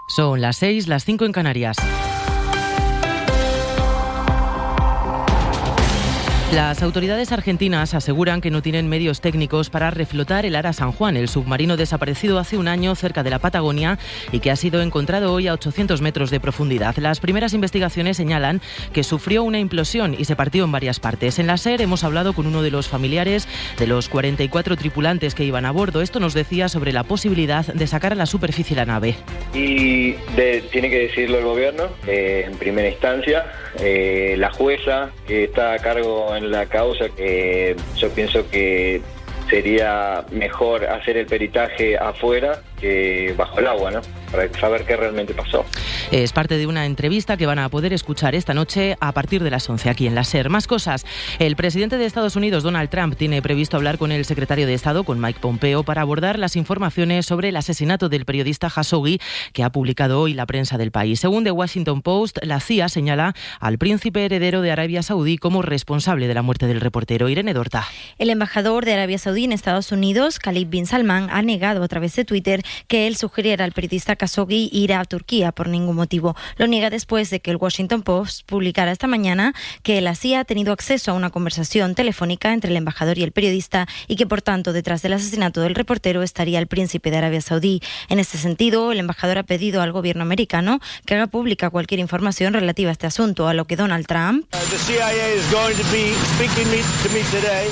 Son las 6, las 5 en Canarias. Las autoridades argentinas aseguran que no tienen medios técnicos para reflotar el Ara San Juan, el submarino desaparecido hace un año cerca de la Patagonia y que ha sido encontrado hoy a 800 metros de profundidad. Las primeras investigaciones señalan que sufrió una implosión y se partió en varias partes. En la SER hemos hablado con uno de los familiares de los 44 tripulantes que iban a bordo. Esto nos decía sobre la posibilidad de sacar a la superficie la nave. Y tiene que decirlo el gobierno, en primera instancia, la jueza que está a cargo en la causa, yo pienso que sería mejor hacer el peritaje afuera que bajo el agua, ¿no? Para saber qué realmente pasó. Es parte de una entrevista que van a poder escuchar esta noche a partir de las 11 aquí en la SER. Más cosas. El presidente de Estados Unidos, Donald Trump, tiene previsto hablar con el secretario de Estado, con Mike Pompeo, para abordar las informaciones sobre el asesinato del periodista Jashogui que ha publicado hoy la prensa del país. Según The Washington Post, la CIA señala al príncipe heredero de Arabia Saudí como responsable de la muerte del reportero. Irene Dorta. El embajador de Arabia Saudí en Estados Unidos, Khalid bin Salman, ha negado a través de Twitter que él sugiriera al periodista Khashoggi ir a Turquía por ningún motivo. Lo niega después de que el Washington Post publicara esta mañana que la CIA ha tenido acceso a una conversación telefónica entre el embajador y el periodista y que, por tanto, detrás del asesinato del reportero estaría el príncipe de Arabia Saudí. En este sentido, el embajador ha pedido al gobierno americano que haga pública cualquier información relativa a este asunto, a lo que Donald Trump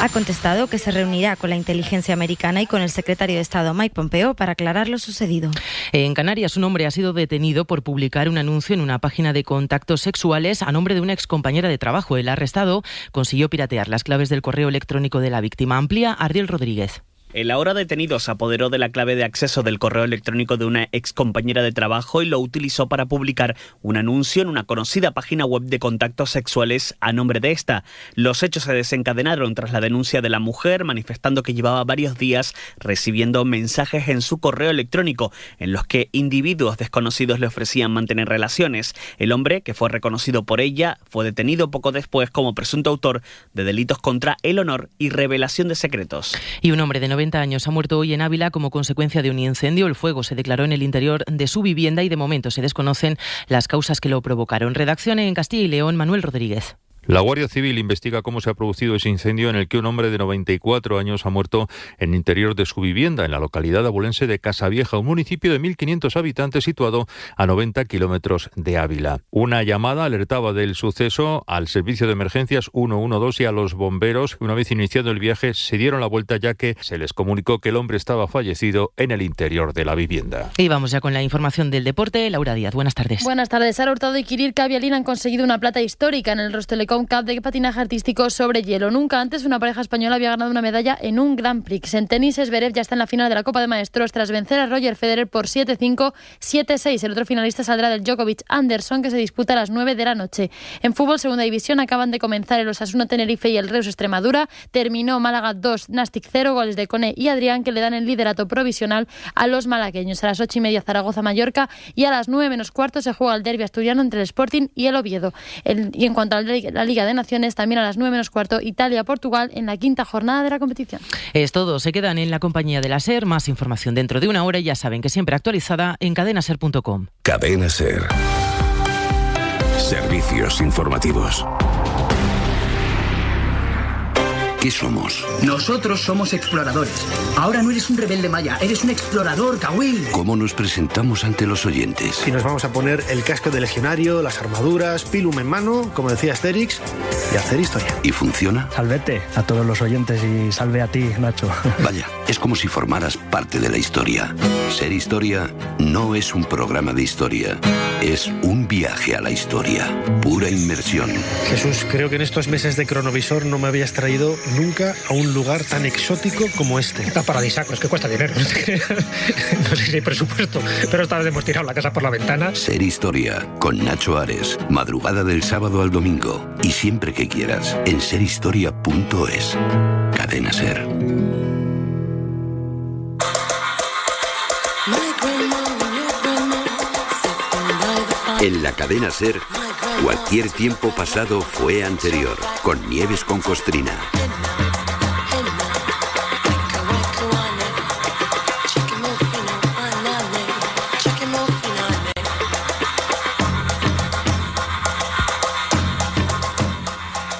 ha contestado que se reunirá con la inteligencia americana y con el secretario de Estado Mike Pompeo para aclarar lo sucedido. En Canarias, un hombre ha sido detenido por publicar un anuncio en una página de contactos sexuales a nombre de una excompañera de trabajo. El arrestado consiguió piratear las claves del correo electrónico de la víctima. Amplía Ariel Rodríguez. El ahora detenido se apoderó de la clave de acceso del correo electrónico de una excompañera de trabajo y lo utilizó para publicar un anuncio en una conocida página web de contactos sexuales a nombre de esta. Los hechos se desencadenaron tras la denuncia de la mujer, manifestando que llevaba varios días recibiendo mensajes en su correo electrónico en los que individuos desconocidos le ofrecían mantener relaciones. El hombre, que fue reconocido por ella, fue detenido poco después como presunto autor de delitos contra el honor y revelación de secretos. Y un hombre de 90 años ha muerto hoy en Ávila como consecuencia de un incendio. El fuego se declaró en el interior de su vivienda y de momento se desconocen las causas que lo provocaron. Redacción en Castilla y León, Manuel Rodríguez. La Guardia Civil investiga cómo se ha producido ese incendio en el que un hombre de 94 años ha muerto en el interior de su vivienda, en la localidad abulense de Casavieja, un municipio de 1.500 habitantes situado a 90 kilómetros de Ávila. Una llamada alertaba del suceso al servicio de emergencias 112 y a los bomberos. Una vez iniciado el viaje, se dieron la vuelta ya que se les comunicó que el hombre estaba fallecido en el interior de la vivienda. Y vamos ya con la información del deporte. Laura Díaz, buenas tardes. Buenas tardes. Sara Hurtado y Kirill Kavialin han conseguido una plata histórica en el Rostelecom Cup de patinaje artístico sobre hielo. Nunca antes una pareja española había ganado una medalla en un Grand Prix. En tenis, Zverev ya está en la final de la Copa de Maestros tras vencer a Roger Federer por 7-5, 7-6. El otro finalista saldrá del Djokovic Anderson, que se disputa a las 9 de la noche. En fútbol, segunda división, acaban de comenzar el Osasuna Tenerife y el Reus Extremadura. Terminó Málaga 2, Nastic 0, goles de Cone y Adrián, que le dan el liderato provisional a los malagueños. A las 8:30 Zaragoza Mallorca y a las 9 menos cuarto se juega el derbi asturiano entre el Sporting y el Oviedo. Y en cuanto a la Liga de Naciones, también a las 9 menos cuarto Italia-Portugal en la quinta jornada de la competición. Es todo, se quedan en la compañía de la SER. Más información dentro de una hora y ya saben que siempre actualizada en cadenaser.com. Cadena SER. Servicios informativos. ¿Qué somos? Nosotros somos exploradores. Ahora no eres un rebelde maya, eres un explorador, Kawil. ¿Cómo nos presentamos ante los oyentes? Si nos vamos a poner el casco de legionario, las armaduras, pilum en mano, como decía Asterix, y hacer historia. ¿Y funciona? Salvete a todos los oyentes y salve a ti, Nacho. Vaya, es como si formaras parte de la historia. Ser Historia no es un programa de historia, es un viaje a la historia. Pura inmersión. Jesús, creo que en estos meses de cronovisor no me habías traído nunca a un lugar tan exótico como este. Está paradisíaco, es que cuesta dinero. No sé si hay presupuesto, pero esta vez hemos tirado la casa por la ventana. Ser Historia, con Nacho Ares. Madrugada del sábado al domingo. Y siempre que quieras, en serhistoria.es. Cadena SER. En la cadena SER, cualquier tiempo pasado fue anterior, con Nieves con Costrina.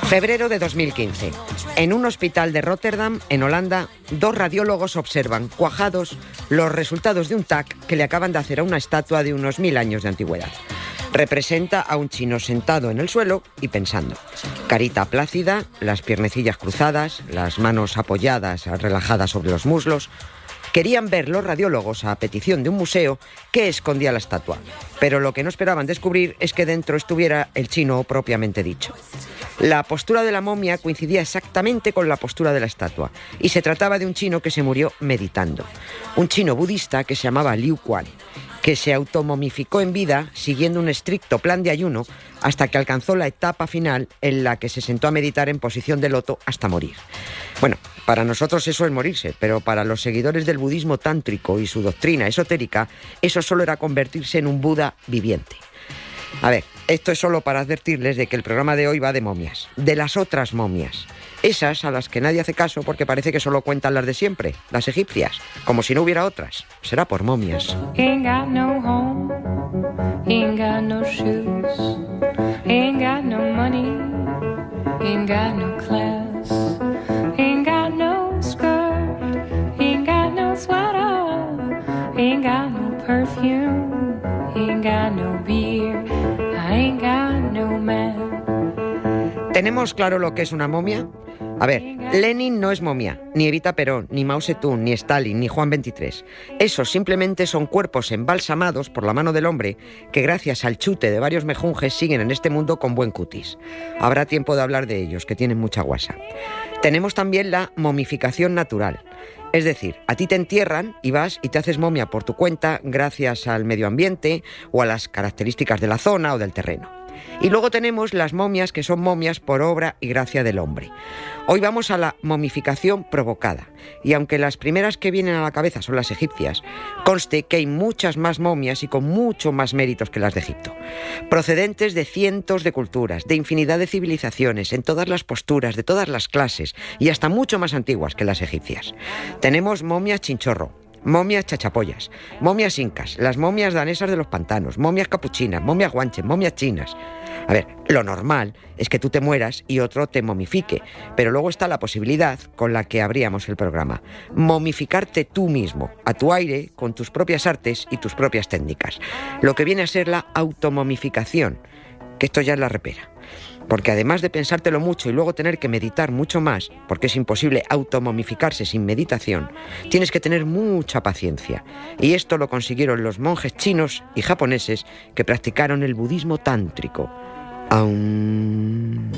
Febrero de 2015. En un hospital de Rotterdam, en Holanda, 2 radiólogos observan, cuajados, los resultados de un TAC que le acaban de hacer a una estatua de unos 1000 años de antigüedad. Representa a un chino sentado en el suelo y pensando. Carita plácida, las piernecillas cruzadas, las manos apoyadas, relajadas sobre los muslos. Querían ver los radiólogos, a petición de un museo, qué escondía la estatua. Pero lo que no esperaban descubrir es que dentro estuviera el chino propiamente dicho. La postura de la momia coincidía exactamente con la postura de la estatua, y se trataba de un chino que se murió meditando. Un chino budista que se llamaba Liu Quan, que se automomificó en vida siguiendo un estricto plan de ayuno hasta que alcanzó la etapa final en la que se sentó a meditar en posición de loto hasta morir. Bueno, para nosotros eso es morirse, pero para los seguidores del budismo tántrico y su doctrina esotérica, eso solo era convertirse en un Buda viviente. A ver, esto es solo para advertirles de que el programa de hoy va de momias, de las otras momias. Esas a las que nadie hace caso porque parece que solo cuentan las de siempre, las egipcias, como si no hubiera otras. Será por momias. Ain't got no home, ain't got no shoes, ain't got no money, ain't got no class, ain't got no skirt, ain't got no sweater, ain't got no perfume, ain't got no beer, I ain't got no man. ¿Tenemos claro lo que es una momia? A ver, Lenin no es momia, ni Evita Perón, ni Mao Zedong, ni Stalin, ni Juan XXIII. Esos simplemente son cuerpos embalsamados por la mano del hombre que gracias al chute de varios mejunjes siguen en este mundo con buen cutis. Habrá tiempo de hablar de ellos, que tienen mucha guasa. Tenemos también la momificación natural. Es decir, a ti te entierran y vas y te haces momia por tu cuenta gracias al medio ambiente o a las características de la zona o del terreno. Y luego tenemos las momias que son momias por obra y gracia del hombre. Hoy vamos a la momificación provocada. Y aunque las primeras que vienen a la cabeza son las egipcias, conste que hay muchas más momias y con mucho más méritos que las de Egipto. Procedentes de cientos de culturas, de infinidad de civilizaciones, en todas las posturas, de todas las clases y hasta mucho más antiguas que las egipcias. Tenemos momias chinchorro, momias chachapollas, momias incas, las momias danesas de los pantanos, momias capuchinas, momias guanches, momias chinas. A ver, lo normal es que tú te mueras y otro te momifique, pero luego está la posibilidad con la que abríamos el programa: momificarte tú mismo, a tu aire, con tus propias artes y tus propias técnicas. Lo que viene a ser la automomificación, que esto ya es la repera. Porque además de pensártelo mucho y luego tener que meditar mucho más, porque es imposible automomificarse sin meditación, tienes que tener mucha paciencia. Y esto lo consiguieron los monjes chinos y japoneses que practicaron el budismo tántrico. Aún...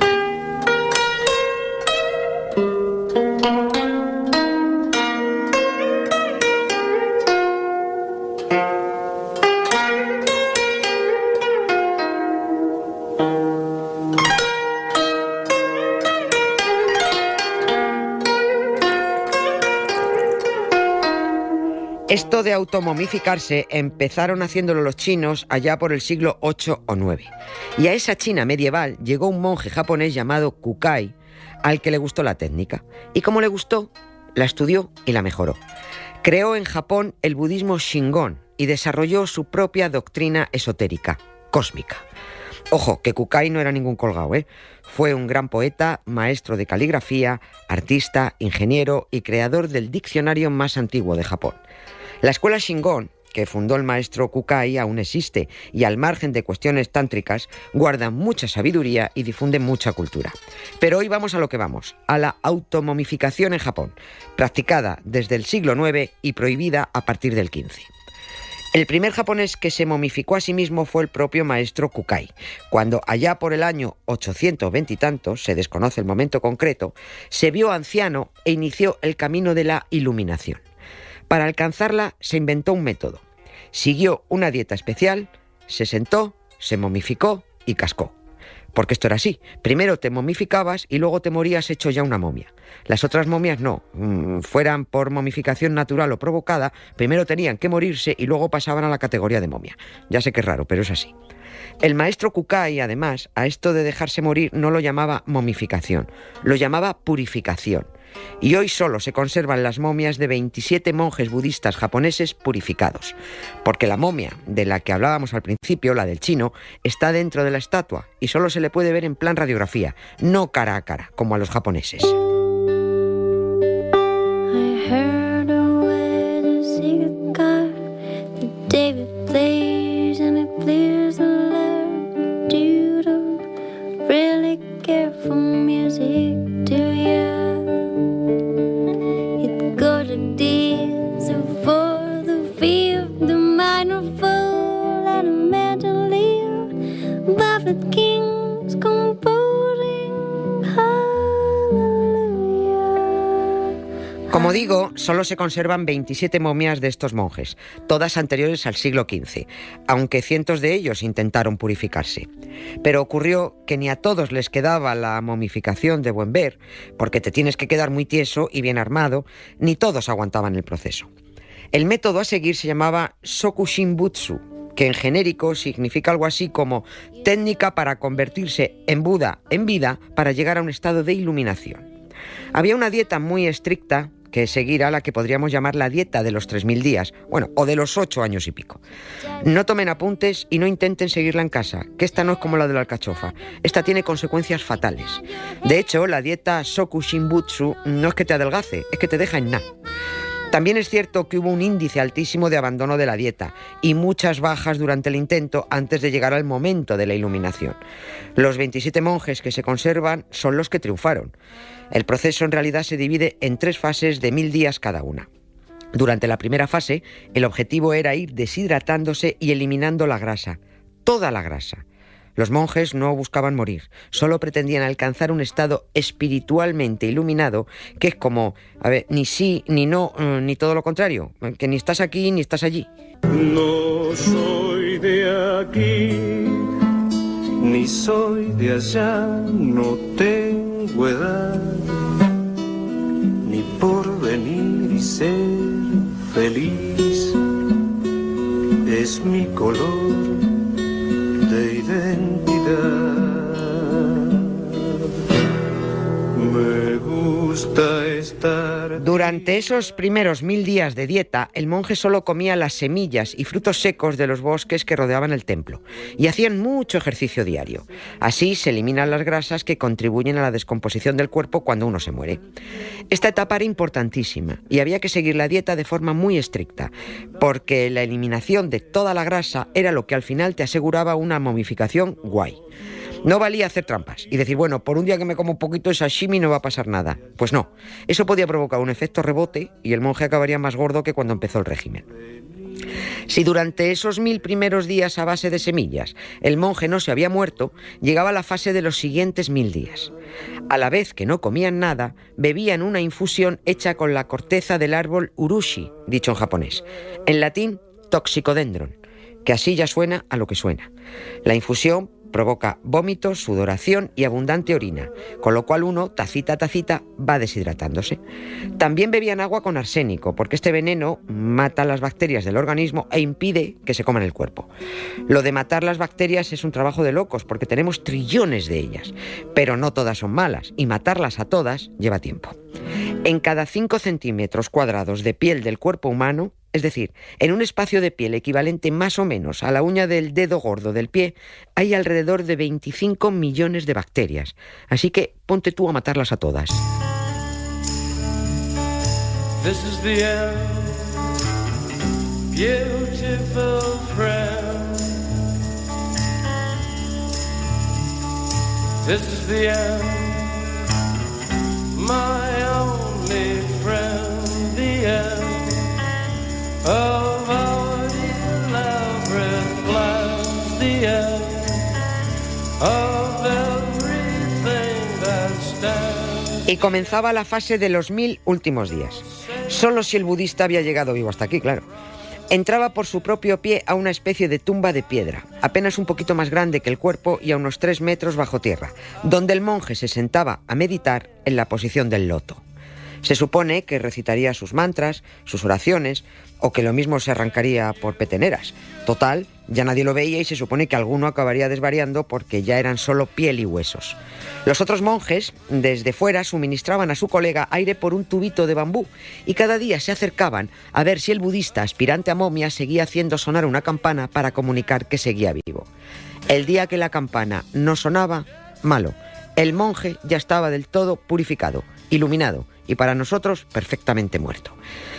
Esto de automomificarse empezaron haciéndolo los chinos allá por el siglo VIII o IX. Y a esa China medieval llegó un monje japonés llamado Kukai, al que le gustó la técnica. Y como le gustó, la estudió y la mejoró. Creó en Japón el budismo Shingon y desarrolló su propia doctrina esotérica, cósmica. Ojo, que Kukai no era ningún colgado, ¿eh? Fue un gran poeta, maestro de caligrafía, artista, ingeniero y creador del diccionario más antiguo de Japón. La escuela Shingon, que fundó el maestro Kukai, aún existe y al margen de cuestiones tántricas guarda mucha sabiduría y difunde mucha cultura. Pero hoy vamos a lo que vamos, a la automomificación en Japón, practicada desde el siglo IX y prohibida a partir del XV. El primer japonés que se momificó a sí mismo fue el propio maestro Kukai, cuando allá por el año 820 y tantos, se desconoce el momento concreto, se vio anciano e inició el camino de la iluminación. Para alcanzarla se inventó un método. Siguió una dieta especial, se sentó, se momificó y cascó. Porque esto era así. Primero te momificabas y luego te morías hecho ya una momia. Las otras momias no. Fueran por momificación natural o provocada, primero tenían que morirse y luego pasaban a la categoría de momia. Ya sé que es raro, pero es así. El maestro Kukai, además, a esto de dejarse morir no lo llamaba momificación, lo llamaba purificación. Y hoy solo se conservan las momias de 27 monjes budistas japoneses purificados, porque la momia de la que hablábamos al principio, la del chino, está dentro de la estatua y solo se le puede ver en plan radiografía, no cara a cara, como a los japoneses. Como digo, solo se conservan 27 momias de estos monjes, todas anteriores al siglo XV, aunque cientos de ellos intentaron purificarse. Pero ocurrió que ni a todos les quedaba la momificación de buen ver, porque te tienes que quedar muy tieso y bien armado, ni todos aguantaban el proceso. El método a seguir se llamaba Sokushinbutsu, que en genérico significa algo así como técnica para convertirse en Buda en vida para llegar a un estado de iluminación. Había una dieta muy estricta que seguir a la que podríamos llamar la dieta de los 3000 días, o de los 8 años y pico. No tomen apuntes y no intenten seguirla en casa, que esta no es como la de la alcachofa. Esta tiene consecuencias fatales. De hecho, la dieta Sokushinbutsu no es que te adelgace, es que te deja en nada. También es cierto que hubo un índice altísimo de abandono de la dieta y muchas bajas durante el intento antes de llegar al momento de la iluminación. Los 27 monjes que se conservan son los que triunfaron. El proceso en realidad se divide en 3 fases de 1000 días cada una. Durante la primera fase, el objetivo era ir deshidratándose y eliminando la grasa, toda la grasa. Los monjes no buscaban morir, solo pretendían alcanzar un estado espiritualmente iluminado, que es como, ni sí, ni no, ni todo lo contrario, que ni estás aquí ni estás allí. No soy de aquí, ni soy de allá, no tengo edad, ni por venir y ser feliz, es mi color de identidad. Me gusta estar. Durante esos primeros 1000 días de dieta, el monje solo comía las semillas y frutos secos de los bosques que rodeaban el templo y hacían mucho ejercicio diario. Así se eliminan las grasas que contribuyen a la descomposición del cuerpo cuando uno se muere. Esta etapa era importantísima y había que seguir la dieta de forma muy estricta, porque la eliminación de toda la grasa era lo que al final te aseguraba una momificación guay. No valía hacer trampas y decir, por un día que me como un poquito de sashimi no va a pasar nada. Pues no, eso podía provocar un efecto rebote y el monje acabaría más gordo que cuando empezó el régimen. Si durante esos 1000 primeros días a base de semillas el monje no se había muerto, llegaba la fase de los siguientes 1000 días. A la vez que no comían nada, bebían una infusión hecha con la corteza del árbol urushi, dicho en japonés. En latín, toxicodendron, que así ya suena a lo que suena. La infusión provoca vómitos, sudoración y abundante orina, con lo cual uno, tacita a tacita, va deshidratándose. También bebían agua con arsénico, porque este veneno mata las bacterias del organismo e impide que se coman el cuerpo. Lo de matar las bacterias es un trabajo de locos, porque tenemos trillones de ellas, pero no todas son malas, y matarlas a todas lleva tiempo. En cada 5 centímetros cuadrados de piel del cuerpo humano, es decir, en un espacio de piel equivalente más o menos a la uña del dedo gordo del pie, hay alrededor de 25 millones de bacterias. Así que ponte tú a matarlas a todas. This is the end, beautiful friend. This is the end, my only friend, the end of our elaborate plans, the end of everything that stands. Y comenzaba la fase de los 1000 últimos días. Solo si el budista había llegado vivo hasta aquí, claro. Entraba por su propio pie a una especie de tumba de piedra, apenas un poquito más grande que el cuerpo y a unos 3 metros bajo tierra, donde el monje se sentaba a meditar en la posición del loto. Se supone que recitaría sus mantras, sus oraciones, o que lo mismo se arrancaría por peteneras. Total, ya nadie lo veía y se supone que alguno acabaría desvariando porque ya eran solo piel y huesos. Los otros monjes, desde fuera, suministraban a su colega aire por un tubito de bambú y cada día se acercaban a ver si el budista aspirante a momia seguía haciendo sonar una campana para comunicar que seguía vivo. El día que la campana no sonaba, malo. El monje ya estaba del todo purificado, iluminado y para nosotros perfectamente muerto.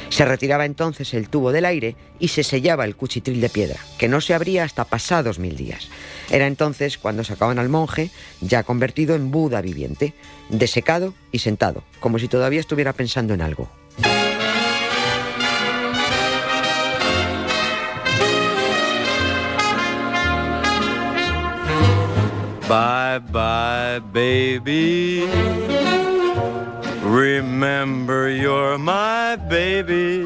Se retiraba entonces el tubo del aire y se sellaba el cuchitril de piedra, que no se abría hasta pasados 1000 días. Era entonces cuando sacaban al monje, ya convertido en Buda viviente, desecado y sentado, como si todavía estuviera pensando en algo. Bye bye, baby. Remember you're my baby.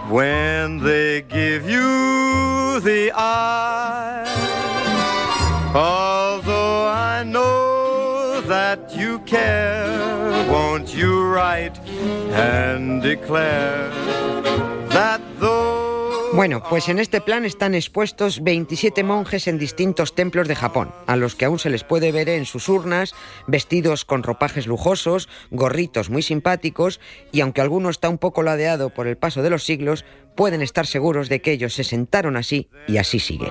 When they give you the eye, although I know that you care, won't you write and declare that though... Bueno, pues en este plan están expuestos 27 monjes en distintos templos de Japón, a los que aún se les puede ver en sus urnas, vestidos con ropajes lujosos, gorritos muy simpáticos, y aunque alguno está un poco ladeado por el paso de los siglos, pueden estar seguros de que ellos se sentaron así y así siguen.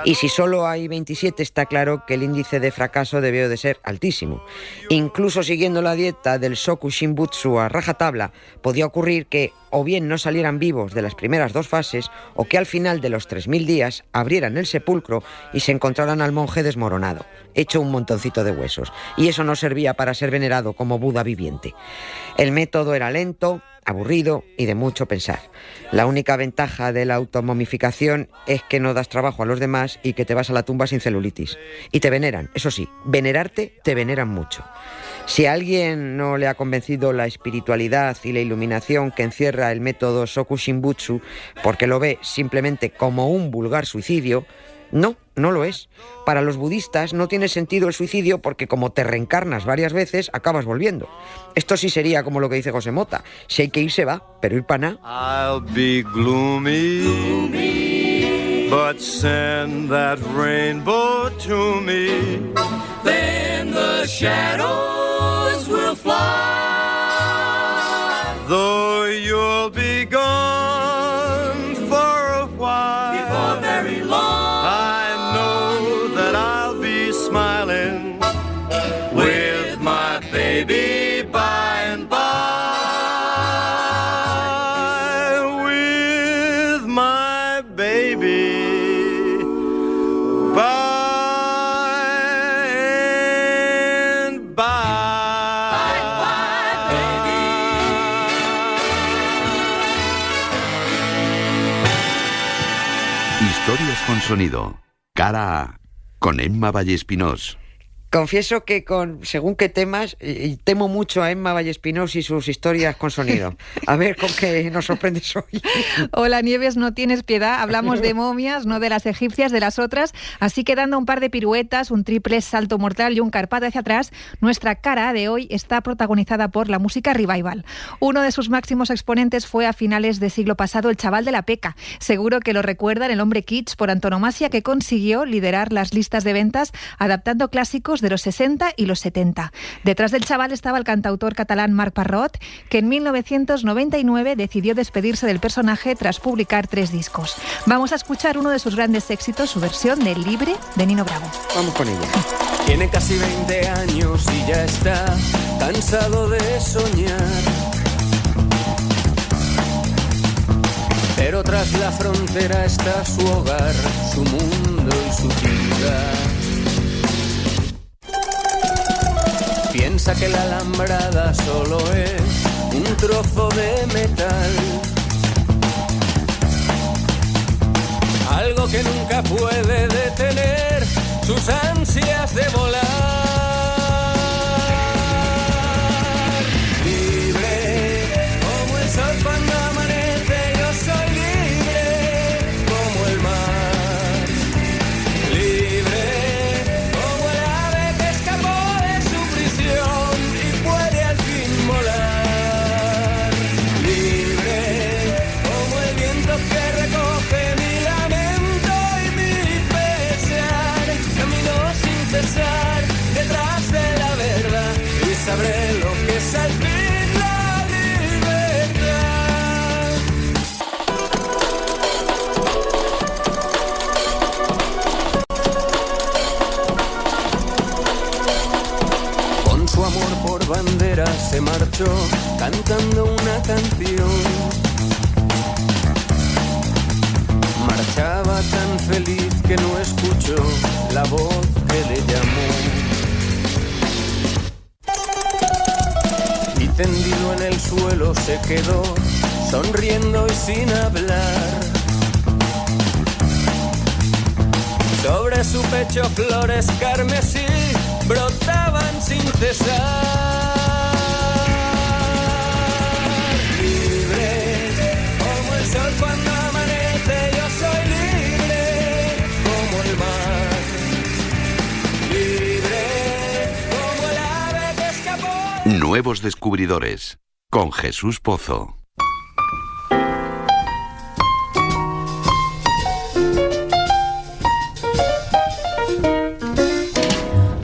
Y si solo hay 27, está claro que el índice de fracaso debió de ser altísimo. Incluso siguiendo la dieta del Soku Shinbutsu a rajatabla, podía ocurrir que o bien no salieran vivos de las primeras 2 fases, o que al final de los 3000 días abrieran el sepulcro y se encontraran al monje desmoronado, hecho un montoncito de huesos, y eso no servía para ser venerado como Buda viviente. El método era lento, aburrido y de mucho pensar. La única ventaja de la automomificación es que no das trabajo a los demás y que te vas a la tumba sin celulitis. Y te veneran, eso sí, venerarte te veneran mucho. Si a alguien no le ha convencido la espiritualidad y la iluminación que encierra el método Soku Shinbutsu, porque lo ve simplemente como un vulgar suicidio, no lo es. Para los budistas no tiene sentido el suicidio porque como te reencarnas varias veces, acabas volviendo. Esto sí sería como lo que dice José Mota: si hay que ir, se va, pero ir para nada. I'll be gloomy, but send that rainbow to me. Then the shadows will fly. Though you'll be gone for a while, before very long, I know that I'll be smiling with my baby by and by. With my baby by and by. Historias con sonido. Cara A, con Emma Vallespinós. Confieso que según qué temas, temo mucho a Emma Vallespinós y sus historias con sonido. A ver con qué nos sorprendes hoy. Hola Nieves, no tienes piedad. Hablamos de momias, no de las egipcias, de las otras. Así que dando un par de piruetas, un triple salto mortal y un carpado hacia atrás, nuestra cara de hoy está protagonizada por la música revival. Uno de sus máximos exponentes fue a finales del siglo pasado el chaval de la Peca. Seguro que lo recuerdan, el hombre kitsch por antonomasia que consiguió liderar las listas de ventas adaptando clásicos de los 60 y los 70. Detrás del chaval estaba el cantautor catalán Marc Parrot, que en 1999 decidió despedirse del personaje tras publicar 3 discos. Vamos a escuchar uno de sus grandes éxitos, su versión de Libre de Nino Bravo. Vamos con ella. Tiene casi 20 años y ya está cansado de soñar. Pero tras la frontera está su hogar, su mundo y su vida. Piensa que la alambrada solo es un trozo de metal, algo que nunca puede detener sus ansias de volar. Libre como el sol cuando amanece, yo soy libre como el mar. Libre como el ave que escapó de su prisión y puede al fin volar. sabré lo que es al fin la libertad. Con su amor por bandera se marchó cantando una canción. Marchaba tan feliz que no escuchó la voz que le llamó. Y tendido en el suelo se quedó, sonriendo y sin hablar. Sobre su pecho flores carmesí brotaban sin cesar. Libre como el sol cuando amanece, yo soy libre como el mar. Libre como el ave que escapó. Nuevos descubridores, con Jesús Pozo.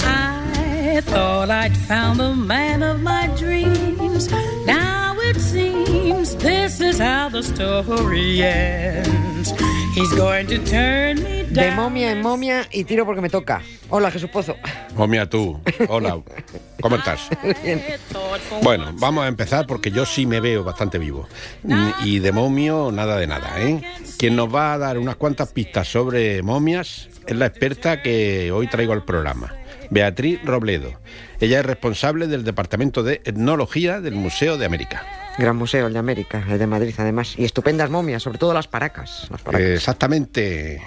I thought I'd found the man of my dreams. Now it seems this is how the story ends. He's going to turn me down. De momia en momia y tiro porque me toca. Hola, Jesús Pozo. Momia tú. Hola. ¿Cómo estás? Bien. Bueno, vamos a empezar porque yo sí me veo bastante vivo. Y de momio, nada de nada, ¿eh? Quien nos va a dar unas cuantas pistas sobre momias es la experta que hoy traigo al programa, Beatriz Robledo. Ella es responsable del Departamento de Etnología del Museo de América. Gran museo, el de América, el de Madrid además. Y estupendas momias, sobre todo las paracas. Exactamente.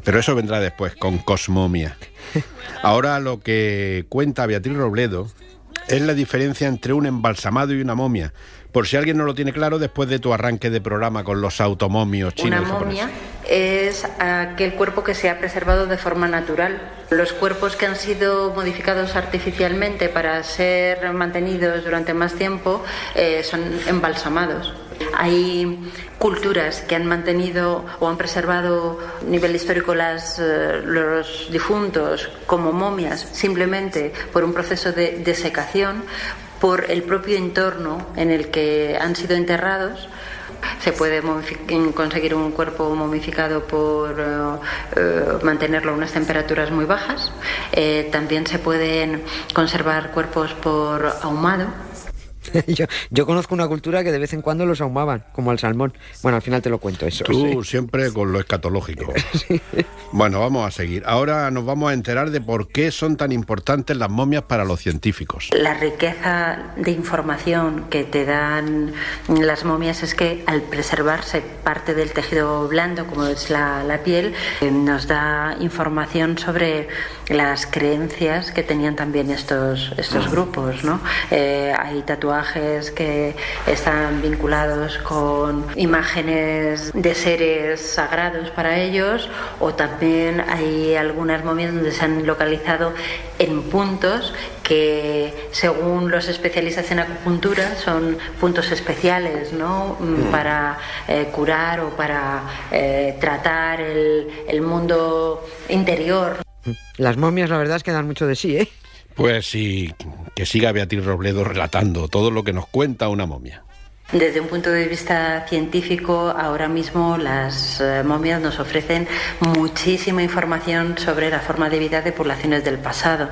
Pero eso vendrá después, con Cosmomia. Ahora lo que cuenta Beatriz Robledo es la diferencia entre un embalsamado y una momia. Por si alguien no lo tiene claro, después de tu arranque de programa con los automomios chinos. Una momia es aquel cuerpo que se ha preservado de forma natural. Los cuerpos que han sido modificados artificialmente para ser mantenidos durante más tiempo son embalsamados. Hay culturas que han mantenido o han preservado a nivel histórico los difuntos como momias simplemente por un proceso de desecación, por el propio entorno en el que han sido enterrados. Se puede conseguir un cuerpo momificado por mantenerlo a unas temperaturas muy bajas. También se pueden conservar cuerpos por ahumado. Yo conozco una cultura que de vez en cuando los ahumaban, como al salmón. Bueno, al final te lo cuento eso. Tú siempre con lo escatológico. Sí. Bueno, vamos a seguir. Ahora nos vamos a enterar de por qué son tan importantes las momias para los científicos. La riqueza de información que te dan las momias es que al preservarse parte del tejido blando, como es la piel, nos da información sobre las creencias que tenían también estos grupos, ¿no? Hay tatuajes que están vinculados con imágenes de seres sagrados para ellos, o también hay algunas momias donde se han localizado en puntos que, según los especialistas en acupuntura, son puntos especiales, ¿no? Para curar o para tratar el mundo interior. Las momias, la verdad es que dan mucho de sí, ¿eh? Pues sí, que siga Beatriz Robledo relatando todo lo que nos cuenta una momia. Desde un punto de vista científico, ahora mismo las momias nos ofrecen muchísima información sobre la forma de vida de poblaciones del pasado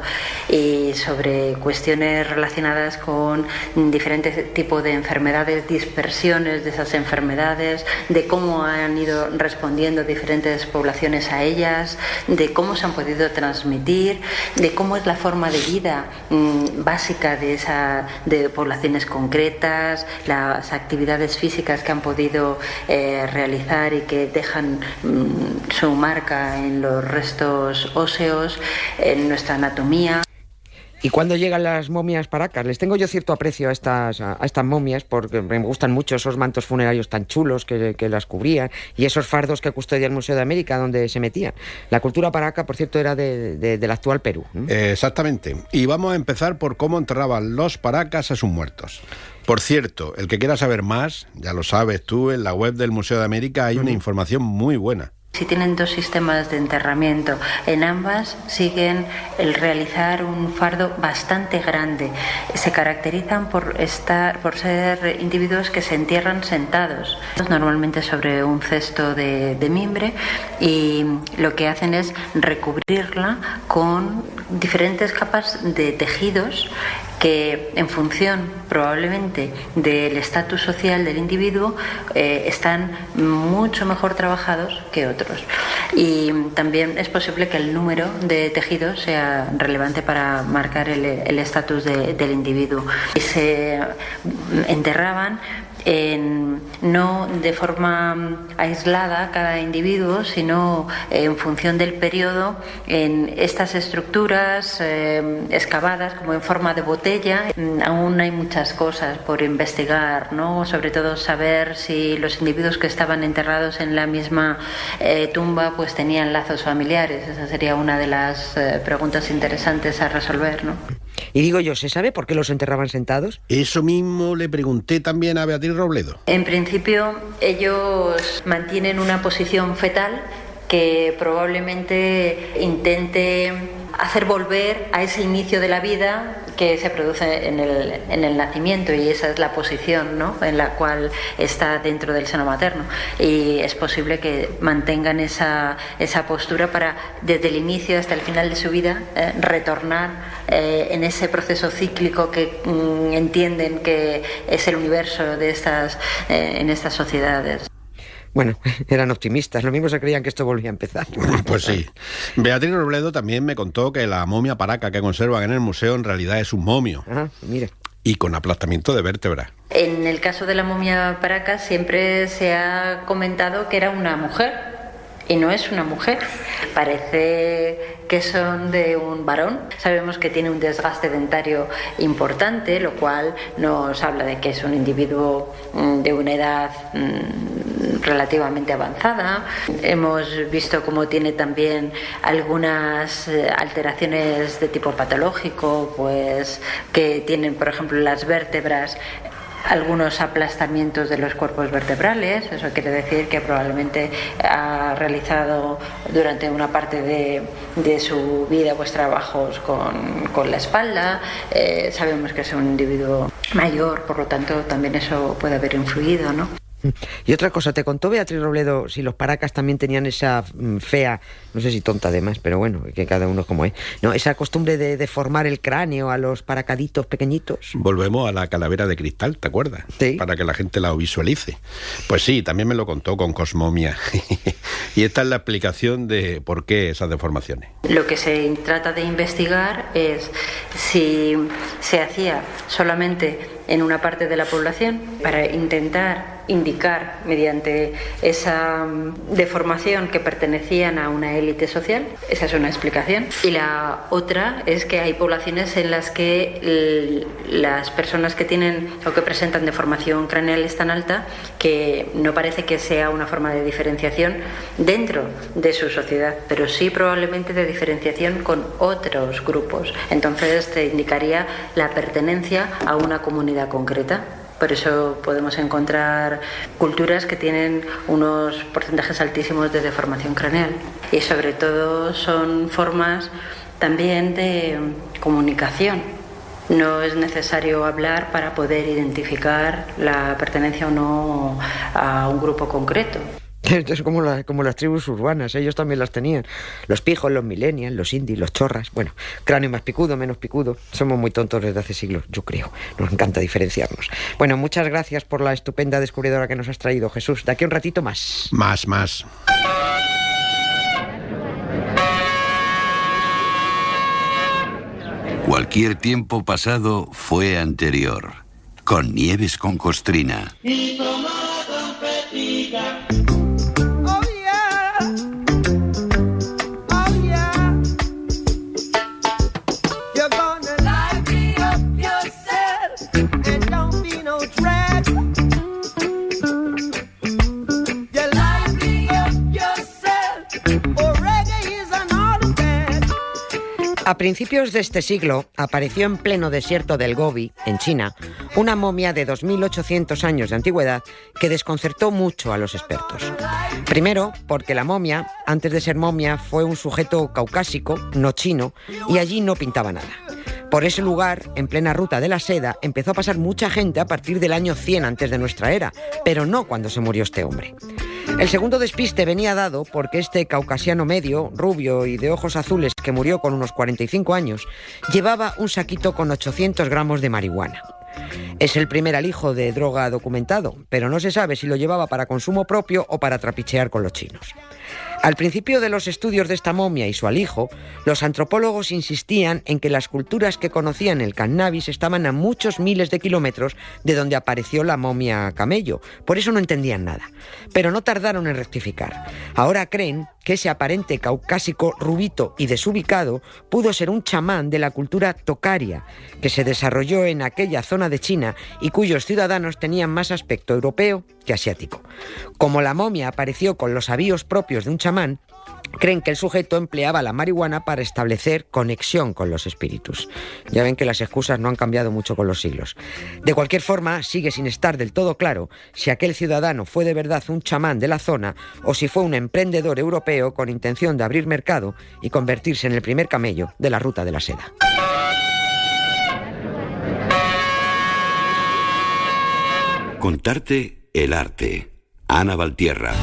y sobre cuestiones relacionadas con diferentes tipos de enfermedades, dispersiones de esas enfermedades, de cómo han ido respondiendo diferentes poblaciones a ellas, de cómo se han podido transmitir, de cómo es la forma de vida básica de poblaciones concretas, las actividades físicas que han podido realizar y que dejan su marca en los restos óseos, en nuestra anatomía. ¿Y cuándo llegan las momias paracas? Les tengo yo cierto aprecio a estas momias porque me gustan mucho esos mantos funerarios tan chulos que las cubrían y esos fardos que custodia el Museo de América donde se metían. La cultura paraca, por cierto, era del actual Perú. Exactamente. Y vamos a empezar por cómo enterraban los paracas a sus muertos. Por cierto, el que quiera saber más, ya lo sabes tú, en la web del Museo de América hay una información muy buena. Si tienen dos sistemas de enterramiento, en ambas siguen el realizar un fardo bastante grande. Se caracterizan por ser individuos que se entierran sentados, normalmente sobre un cesto de mimbre, y lo que hacen es recubrirla con diferentes capas de tejidos que, en función probablemente del estatus social del individuo, están mucho mejor trabajados que otros. Y también es posible que el número de tejidos sea relevante para marcar el estatus del individuo. Y se enterraban no de forma aislada cada individuo, sino en función del periodo, en estas estructuras excavadas como en forma de botella. Aún hay muchas cosas por investigar, ¿no? Sobre todo saber si los individuos que estaban enterrados en la misma tumba pues tenían lazos familiares. Esa sería una de las preguntas interesantes a resolver, ¿no? Y digo yo, ¿se sabe por qué los enterraban sentados? Eso mismo le pregunté también a Beatriz Robledo. En principio, ellos mantienen una posición fetal que probablemente intente hacer volver a ese inicio de la vida que se produce en el nacimiento, y esa es la posición, ¿no?, en la cual está dentro del seno materno, y es posible que mantengan esa postura para, desde el inicio hasta el final de su vida, retornar en ese proceso cíclico que entienden que es el universo de en estas sociedades. Bueno, eran optimistas, lo mismo se creían que esto volvía a empezar. Pues sí. Beatriz Robledo también me contó que la momia paraca que conservan en el museo en realidad es un momio. Ajá, mire. Y con aplastamiento de vértebras. En el caso de la momia paraca siempre se ha comentado que era una mujer. Y no es una mujer, parece que son de un varón. Sabemos que tiene un desgaste dentario importante, lo cual nos habla de que es un individuo de una edad relativamente avanzada. Hemos visto cómo tiene también algunas alteraciones de tipo patológico, pues que tienen, por ejemplo, las vértebras, algunos aplastamientos de los cuerpos vertebrales. Eso quiere decir que probablemente ha realizado durante una parte de su vida pues trabajos con la espalda. Sabemos que es un individuo mayor, por lo tanto también eso puede haber influido, ¿no? Y otra cosa, ¿te contó Beatriz Robledo si los paracas también tenían esa fea, no sé si tonta además, pero bueno, que cada uno es como es, no, esa costumbre de deformar el cráneo a los paracaditos pequeñitos? Volvemos a la calavera de cristal, ¿te acuerdas? Sí. Para que la gente la visualice. Pues sí, también me lo contó con Cosmomia. Y esta es la explicación de por qué esas deformaciones. Lo que se trata de investigar es si se hacía solamente en una parte de la población para intentar indicar mediante esa deformación que pertenecían a una élite social. Esa es una explicación. Y la otra es que hay poblaciones en las que las personas que tienen o que presentan deformación craneal es tan alta que no parece que sea una forma de diferenciación dentro de su sociedad, pero sí probablemente de diferenciación con otros grupos. Entonces te indicaría la pertenencia a una comunidad concreta. Por eso podemos encontrar culturas que tienen unos porcentajes altísimos de deformación craneal. Y sobre todo son formas también de comunicación. No es necesario hablar para poder identificar la pertenencia o no a un grupo concreto. Esto es como las tribus urbanas, ellos también las tenían. Los pijos, los millennials, los indios, los chorras. Bueno, cráneo más picudo, menos picudo. Somos muy tontos desde hace siglos, yo creo. Nos encanta diferenciarnos. Bueno, muchas gracias por la estupenda descubridora que nos has traído, Jesús. De aquí a un ratito más. Más. Cualquier tiempo pasado fue anterior. Con Nieves con Costrina. A principios de este siglo apareció en pleno desierto del Gobi, en China, una momia de 2.800 años de antigüedad que desconcertó mucho a los expertos. Primero, porque la momia, antes de ser momia, fue un sujeto caucásico, no chino, y allí no pintaba nada. Por ese lugar, en plena ruta de la seda, empezó a pasar mucha gente a partir del año 100 antes de nuestra era, pero no cuando se murió este hombre. El segundo despiste venía dado porque este caucasiano medio, rubio y de ojos azules que murió con unos 45 años, llevaba un saquito con 800 gramos de marihuana. Es el primer alijo de droga documentado, pero no se sabe si lo llevaba para consumo propio o para trapichear con los chinos. Al principio de los estudios de esta momia y su alijo, los antropólogos insistían en que las culturas que conocían el cannabis estaban a muchos miles de kilómetros de donde apareció la momia camello. Por eso no entendían nada. Pero no tardaron en rectificar. Ahora creen que ese aparente caucásico rubito y desubicado pudo ser un chamán de la cultura tocaria, que se desarrolló en aquella zona de China y cuyos ciudadanos tenían más aspecto europeo que asiático. Como la momia apareció con los avíos propios de un chamán, creen que el sujeto empleaba la marihuana para establecer conexión con los espíritus. Ya ven que las excusas no han cambiado mucho con los siglos. De cualquier forma, sigue sin estar del todo claro si aquel ciudadano fue de verdad un chamán de la zona o si fue un emprendedor europeo con intención de abrir mercado y convertirse en el primer camello de la ruta de la seda. Contarte el arte. Ana Valtierra.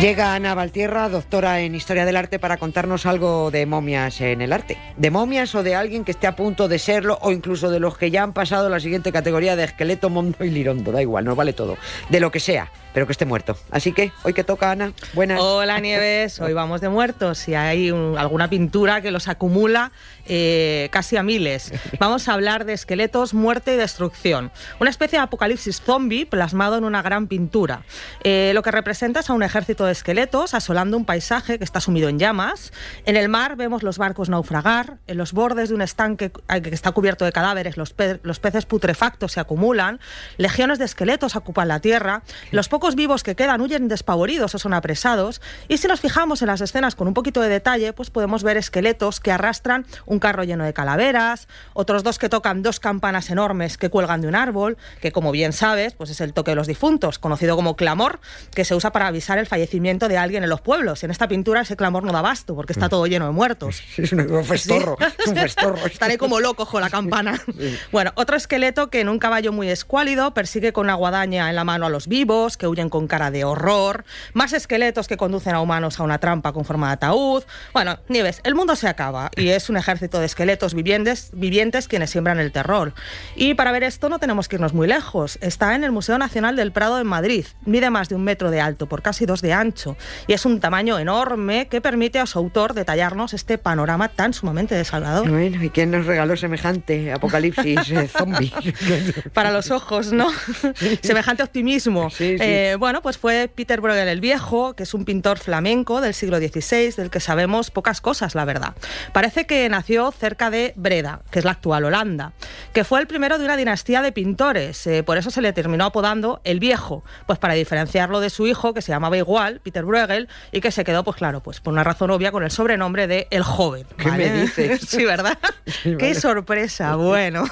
Llega Ana Valtierra, doctora en Historia del Arte, para contarnos algo de momias en el arte. De momias o de alguien que esté a punto de serlo, o incluso de los que ya han pasado la siguiente categoría de esqueleto, mondo y lirondo. Da igual, nos vale todo. De lo que sea, pero que esté muerto. Así que, ¿hoy qué toca, Ana? Buenas. Hola, Nieves. Hoy vamos de muertos y hay alguna pintura que los acumula casi a miles. Vamos a hablar de esqueletos, muerte y destrucción. Una especie de apocalipsis zombie plasmado en una gran pintura. Lo que representa es a un ejército de esqueletos asolando un paisaje que está sumido en llamas. En el mar vemos los barcos naufragar. En los bordes de un estanque que está cubierto de cadáveres, los peces putrefactos se acumulan. Legiones de esqueletos ocupan la tierra. Los pocos vivos que quedan huyen despavoridos o son apresados. Y si nos fijamos en las escenas con un poquito de detalle, pues podemos ver esqueletos que arrastran un carro lleno de calaveras, otros dos que tocan dos campanas enormes que cuelgan de un árbol, que como bien sabes, pues es el toque de los difuntos, conocido como clamor, que se usa para avisar el fallecimiento de alguien en los pueblos. En esta pintura ese clamor no da abasto, porque está todo lleno de muertos. Es un festorro, ¿sí? Es un festorro. Estaré como loco con la campana. Sí. Bueno, otro esqueleto que en un caballo muy escuálido persigue con una guadaña en la mano a los vivos, que huyen con cara de horror. Más esqueletos que conducen a humanos a una trampa con forma de ataúd. Bueno, Nieves, el mundo se acaba y es un ejército de esqueletos vivientes quienes siembran el terror. Y para ver esto no tenemos que irnos muy lejos. Está en el Museo Nacional del Prado en Madrid. Mide más de 1 metro de alto por casi 2 de ancho y es un tamaño enorme que permite a su autor detallarnos este panorama tan sumamente desolador. Bueno, ¿y quién nos regaló semejante apocalipsis zombie? Para los ojos, ¿no? Sí. Semejante optimismo. Sí, sí. Bueno, pues fue Peter Bruegel el Viejo, que es un pintor flamenco del siglo XVI, del que sabemos pocas cosas, la verdad. Parece que nació cerca de Breda, que es la actual Holanda, que fue el primero de una dinastía de pintores. Por eso se le terminó apodando el Viejo, pues para diferenciarlo de su hijo, que se llamaba igual, Peter Bruegel, y que se quedó, pues claro, pues por una razón obvia, con el sobrenombre de El Joven. ¿Qué me dices? Sí, ¿verdad? Sí, ¡qué sorpresa! Bueno.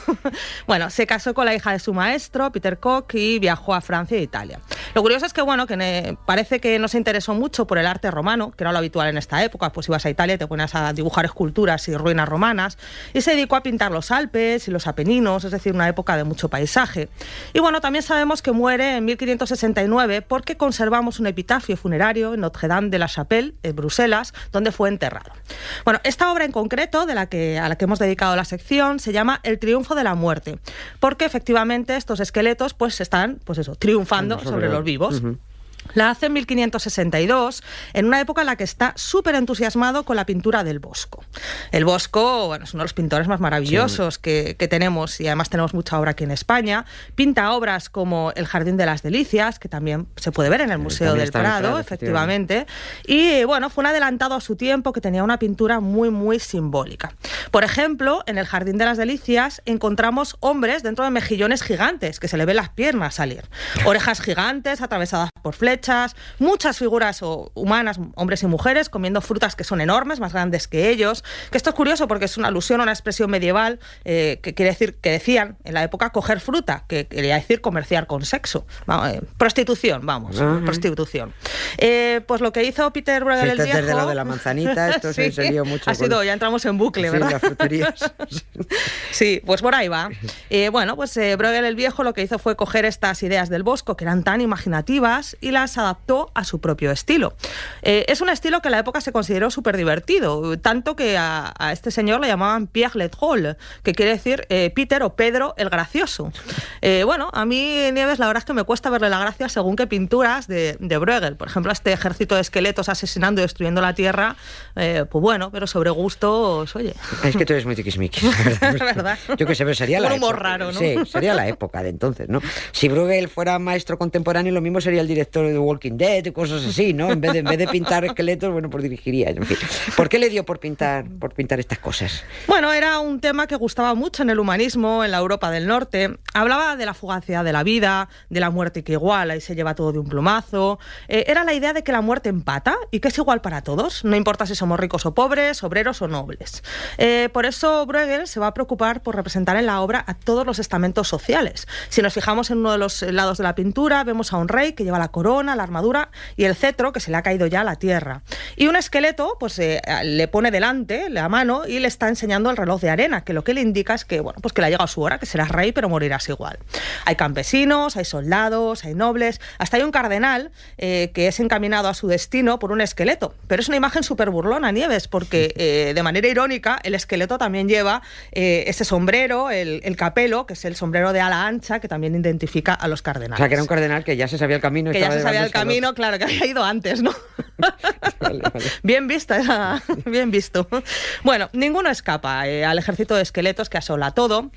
Bueno, se casó con la hija de su maestro, Peter Koch, y viajó a Francia e Italia. Lo curioso es que, bueno, que parece que no se interesó mucho por el arte romano, que era lo habitual en esta época, pues ibas a Italia y te ponías a dibujar esculturas y ruinas romanas, y se dedicó a pintar los Alpes y los Apeninos, es decir, una época de mucho paisaje. Y bueno, también sabemos que muere en 1569 porque conservamos un epitafio funerario en Notre-Dame de la Chapelle, en Bruselas, donde fue enterrado. Bueno, esta obra en concreto, a la que hemos dedicado la sección, se llama El triunfo de la muerte, porque efectivamente estos esqueletos pues están, pues eso, triunfando sobre los vivos. La hace en 1562, en una época en la que está súper entusiasmado con la pintura del Bosco. El Bosco, bueno, es uno de los pintores más maravillosos que tenemos, y además tenemos mucha obra aquí en España. Pinta obras como El Jardín de las Delicias, que también se puede ver en el Museo del Prado, efectivamente. Y bueno, fue un adelantado a su tiempo, que tenía una pintura muy, muy simbólica. Por ejemplo, en El Jardín de las Delicias encontramos hombres dentro de mejillones gigantes, que se le ven las piernas salir. Orejas gigantes atravesadas por flechas, muchas figuras humanas, hombres y mujeres, comiendo frutas que son enormes, más grandes que ellos. Que esto es curioso porque es una alusión a una expresión medieval que quiere decir, que decían en la época coger fruta, que quería decir comerciar con sexo. Prostitución, prostitución. Pues lo que hizo Peter Bruegel el Viejo... Desde lo de la manzanita, esto se lió mucho. Ya entramos en bucle, ¿verdad? Las fruterías. Sí, pues por ahí va. Bueno, pues Bruegel el Viejo lo que hizo fue coger estas ideas del Bosco, que eran tan imaginativas, y las adaptó a su propio estilo. Es un estilo que en la época se consideró súper divertido, tanto que a este señor le llamaban Pierre le Drôle, que quiere decir Peter o Pedro el Gracioso. Bueno, a mí, Nieves, la verdad es que me cuesta verle la gracia según qué pinturas de Bruegel. Por ejemplo, este ejército de esqueletos asesinando y destruyendo la tierra, pues bueno, pero sobre gustos, oye. Es que tú eres muy tiquismiquis, ¿verdad? Yo que sé, pero sería un humor raro, ¿no? Sí, sería la época de entonces, ¿no? Si Bruegel fuera maestro contemporáneo, lo mismo sería el director de Walking Dead y cosas así, ¿no? En vez de pintar esqueletos, bueno, pues dirigiría. En fin. ¿Por qué le dio por pintar estas cosas? Bueno, era un tema que gustaba mucho en el humanismo, en la Europa del Norte. Hablaba de la fugacidad de la vida, de la muerte que iguala y se lleva todo de un plumazo. Era la idea de que la muerte empata y que es igual para todos, no importa si somos ricos o pobres, obreros o nobles. Por eso Bruegel se va a preocupar por representar en la obra a todos los estamentos sociales. Si nos fijamos en uno de los lados de la pintura, vemos a un rey que lleva la corona, la armadura y el cetro, que se le ha caído ya a la tierra. Y un esqueleto, pues le pone delante la mano y le está enseñando el reloj de arena, que lo que le indica es que, bueno, pues que le ha llegado su hora, que serás rey, pero morirás igual. Hay campesinos, hay soldados, hay nobles, hasta hay un cardenal que es encaminado a su destino por un esqueleto. Pero es una imagen súper burlona, Nieves, porque de manera irónica el esqueleto también lleva ese sombrero, el capelo, que es el sombrero de ala ancha, que también identifica a los cardenales. O sea, que era un cardenal que ya se sabía el camino. Que ya se sabía el camino, claro, que había ido antes, ¿no? Vale. Bien vista, bien visto. Bueno, ninguno escapa al ejército de esqueletos que asola todo.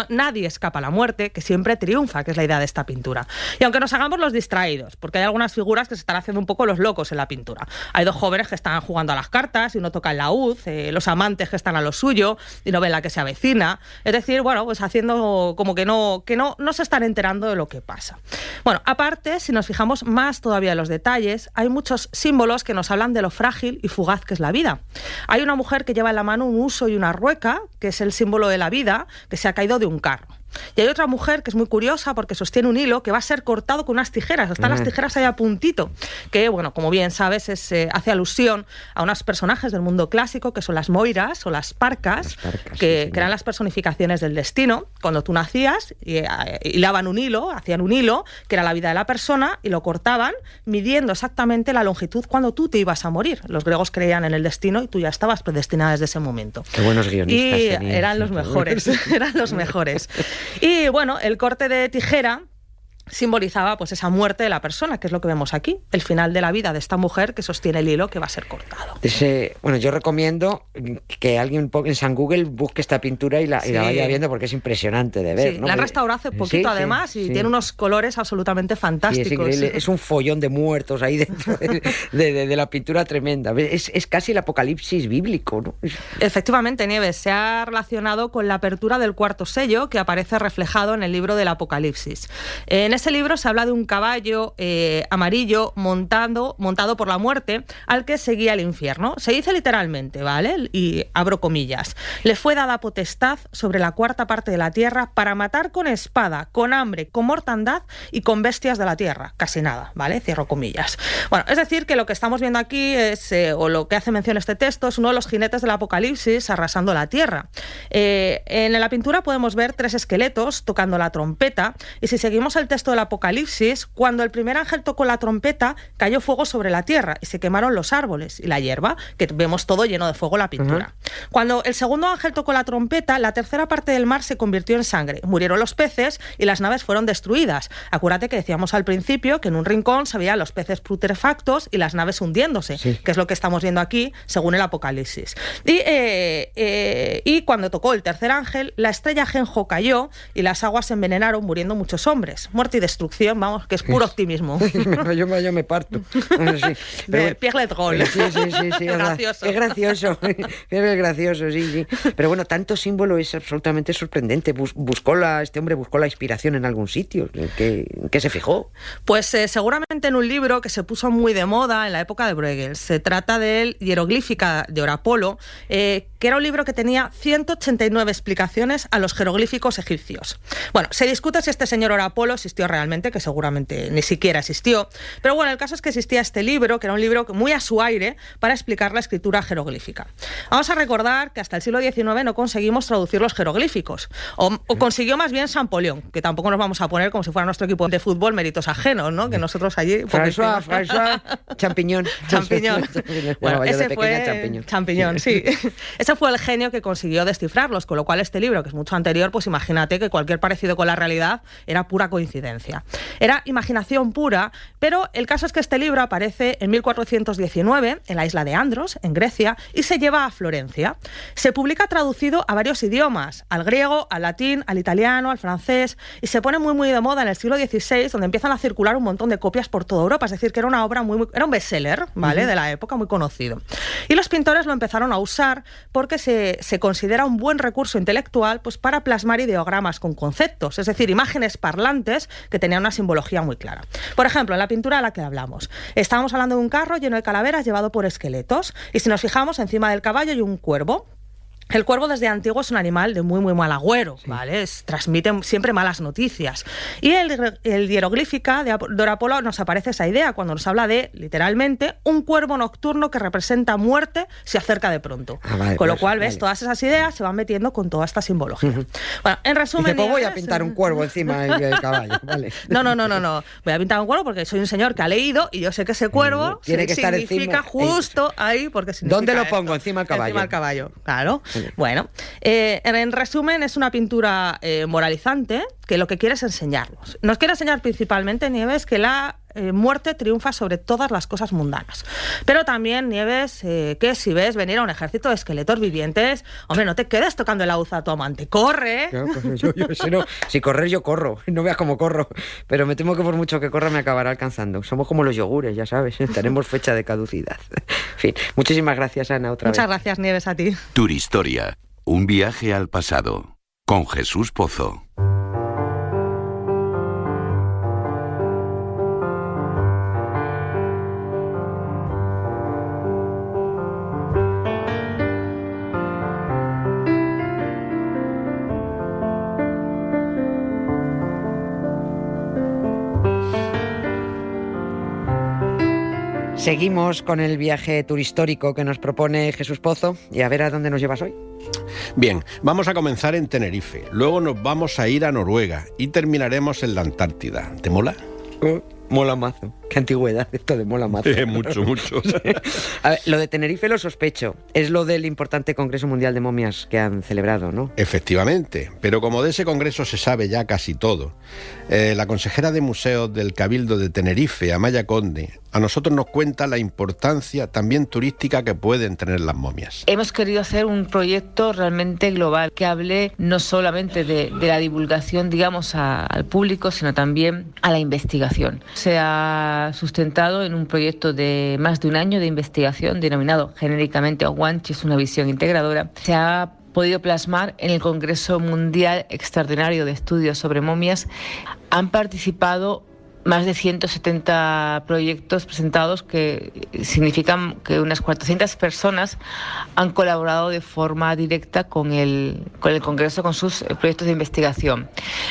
Nadie escapa a la muerte, que siempre triunfa, que es la idea de esta pintura. Y aunque nos hagamos los distraídos, porque hay algunas figuras que se están haciendo un poco los locos en la pintura. Hay dos jóvenes que están jugando a las cartas y uno toca el laúd, los amantes que están a lo suyo y no ven la que se avecina. Es decir, bueno, pues haciendo como que no se están enterando de lo que pasa. Bueno, aparte, si nos fijamos más todavía en los detalles, hay muchos símbolos que nos hablan de lo frágil y fugaz que es la vida. Hay una mujer que lleva en la mano un huso y una rueca, que es el símbolo de la vida, que se ha caído de un carro. Y hay otra mujer que es muy curiosa porque sostiene un hilo que va a ser cortado con unas tijeras. Están las tijeras ahí a puntito. Que, bueno, como bien sabes, hace alusión a unos personajes del mundo clásico que son las moiras o las parcas, que eran las personificaciones del destino. Cuando tú nacías, hilaban un hilo, hacían un hilo, que era la vida de la persona, y lo cortaban midiendo exactamente la longitud cuando tú te ibas a morir. Los griegos creían en el destino y tú ya estabas predestinada desde ese momento. Qué buenos guionistas y tenían, eran los mejores, eran los mejores. Y bueno, el corte de tijera simbolizaba pues esa muerte de la persona, que es lo que vemos aquí, el final de la vida de esta mujer que sostiene el hilo que va a ser cortado. Bueno, yo recomiendo que alguien en San Google busque esta pintura y la vaya viendo porque es impresionante de ver. Sí, ¿no? La han restaurado hace poquito además y tiene unos colores absolutamente fantásticos. Sí, es increíble. Es un follón de muertos ahí dentro de la pintura tremenda. Es casi el apocalipsis bíblico, ¿no? Efectivamente, Nieves, se ha relacionado con la apertura del cuarto sello que aparece reflejado en el libro del Apocalipsis. En ese libro se habla de un caballo amarillo montado por la muerte al que seguía el infierno. Se dice literalmente, ¿vale? Y abro comillas. Le fue dada potestad sobre la cuarta parte de la tierra para matar con espada, con hambre, con mortandad y con bestias de la tierra. Casi nada, ¿vale? Cierro comillas. Bueno, es decir, que lo que estamos viendo aquí es, o lo que hace mención este texto, es uno de los jinetes del Apocalipsis arrasando la tierra. En la pintura podemos ver 3 esqueletos tocando la trompeta y si seguimos el texto del Apocalipsis, cuando el primer ángel tocó la trompeta, cayó fuego sobre la tierra y se quemaron los árboles y la hierba, que vemos todo lleno de fuego en la pintura. Cuando el segundo ángel tocó la trompeta, la tercera parte del mar se convirtió en sangre, murieron los peces y las naves fueron destruidas. Acuérdate que decíamos al principio que en un rincón se veían los peces putrefactos y las naves hundiéndose, que es lo que estamos viendo aquí según el Apocalipsis. Y cuando tocó el tercer ángel, la estrella Genjo cayó y las aguas se envenenaron, muriendo muchos hombres. Muerte y destrucción, vamos, que es puro optimismo. yo me parto. De Pierre Ledrol. Sí. Gracioso. Es gracioso. Es gracioso, sí. Pero bueno, tanto símbolo es absolutamente sorprendente. Este hombre buscó la inspiración en algún sitio. ¿En qué se fijó? Pues seguramente en un libro que se puso muy de moda en la época de Bruegel. Se trata del Hieroglífica de Orapolo, que era un libro que tenía 189 explicaciones a los jeroglíficos egipcios. Bueno, se discute si este señor Orapolo existió realmente, que seguramente ni siquiera existió, pero bueno, el caso es que existía este libro, que era un libro muy a su aire para explicar la escritura jeroglífica. Vamos a recordar que hasta el siglo XIX no conseguimos traducir los jeroglíficos, o consiguió más bien Champollion, que tampoco nos vamos a poner como si fuera nuestro equipo de fútbol méritos ajenos, ¿no? Que nosotros allí... François Champiñón. Bueno, ese fue Champiñón, sí. Ese fue el genio que consiguió descifrarlos, con lo cual este libro, que es mucho anterior, pues imagínate que cualquier parecido con la realidad era pura coincidencia. Era imaginación pura, pero el caso es que este libro aparece en 1419 en la isla de Andros, en Grecia, y se lleva a Florencia. Se publica traducido a varios idiomas, al griego, al latín, al italiano, al francés, y se pone muy de moda en el siglo XVI, donde empiezan a circular un montón de copias por toda Europa, es decir, que era una obra era un bestseller, ¿vale? De la época, muy conocido. Y los pintores lo empezaron a usar porque se considera un buen recurso intelectual, pues, para plasmar ideogramas con conceptos, es decir, imágenes parlantes que tenían una simbología muy clara. Por ejemplo, en la pintura de la que hablamos, estábamos hablando de un carro lleno de calaveras llevado por esqueletos, y si nos fijamos, encima del caballo hay un cuervo. El cuervo desde antiguo es un animal de muy mal agüero, ¿vale? Transmite siempre malas noticias. Y el hieroglífica de Orapolo nos aparece esa idea cuando nos habla de, literalmente, un cuervo nocturno que representa muerte se acerca de pronto. Con lo cual, ¿ves? Todas esas ideas se van metiendo con toda esta simbología. Bueno, en resumen... Dice, pues voy a pintar un cuervo encima del caballo, ¿vale? No. Voy a pintar un cuervo porque soy un señor que ha leído y yo sé que ese cuervo tiene que estar significa justo ahí, porque significa ¿dónde lo pongo? Encima del caballo. Encima del caballo, claro. Bueno, en resumen, es una pintura moralizante que lo que quiere es enseñarnos. Nos quiere enseñar principalmente, Nieves, que la muerte triunfa sobre todas las cosas mundanas. Pero también, Nieves, que si ves venir a un ejército de esqueletos vivientes, hombre, no te quedes tocando el auza a tu amante, ¡corre! Claro, si correr yo corro, no veas cómo corro, pero me temo que por mucho que corra me acabará alcanzando. Somos como los yogures, ya sabes, tenemos fecha de caducidad. En fin, muchísimas gracias, Ana, otra vez. Muchas gracias, Nieves, a ti. Turistoria, un viaje al pasado, con Jesús Pozo. Seguimos con el viaje turistórico que nos propone Jesús Pozo y a ver a dónde nos llevas hoy. Bien, vamos a comenzar en Tenerife, luego nos vamos a ir a Noruega y terminaremos en la Antártida. ¿Te mola? Mola mazo. Qué antigüedad esto de mola mazo. Mucho. A ver, lo de Tenerife lo sospecho. Es lo del importante Congreso Mundial de Momias que han celebrado, ¿no? Efectivamente, pero como de ese congreso se sabe ya casi todo, la consejera de Museos del Cabildo de Tenerife, Amaya Conde, a nosotros nos cuenta la importancia también turística que pueden tener las momias. Hemos querido hacer un proyecto realmente global que hable no solamente de la divulgación, digamos, al público, sino también a la investigación. Se ha sustentado en un proyecto de más de un año de investigación denominado genéricamente ONCHI, es una visión integradora. Se ha podido plasmar en el Congreso Mundial Extraordinario de Estudios sobre Momias. Han participado más de 170 proyectos presentados, que significan que unas 400 personas han colaborado de forma directa con el Congreso, con sus proyectos de investigación.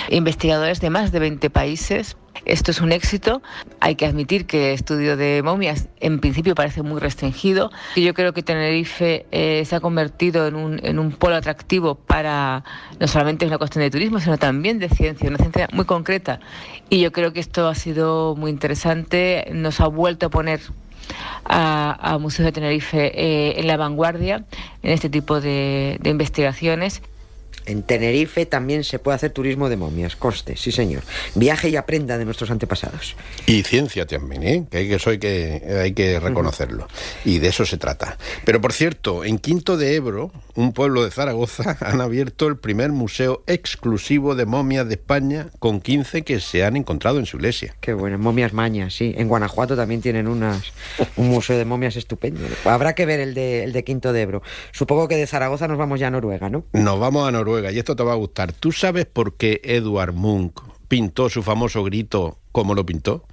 Investigadores de más de 20 países. Esto es un éxito. Hay que admitir que el estudio de momias en principio parece muy restringido. Yo creo que Tenerife se ha convertido en un polo atractivo para no solamente una cuestión de turismo, sino también de ciencia, una ciencia muy concreta. Y yo creo que esto ha sido muy interesante. Nos ha vuelto a poner a Museo de Tenerife en la vanguardia en este tipo de investigaciones. En Tenerife también se puede hacer turismo de momias, conste, sí señor. Viaje y aprenda de nuestros antepasados. Y ciencia también, ¿eh? Que hay que reconocerlo. Y de eso se trata. Pero por cierto, en Quinto de Ebro, un pueblo de Zaragoza, han abierto el primer museo exclusivo de momias de España, con 15 que se han encontrado en su iglesia. Qué bueno, momias mañas, sí. En Guanajuato también tienen un museo de momias estupendo. Habrá que ver el de Quinto de Ebro. Supongo que de Zaragoza nos vamos ya a Noruega, ¿no? Nos vamos a Noruega. Y esto te va a gustar. ¿Tú sabes por qué Edvard Munch pintó su famoso grito como lo pintó?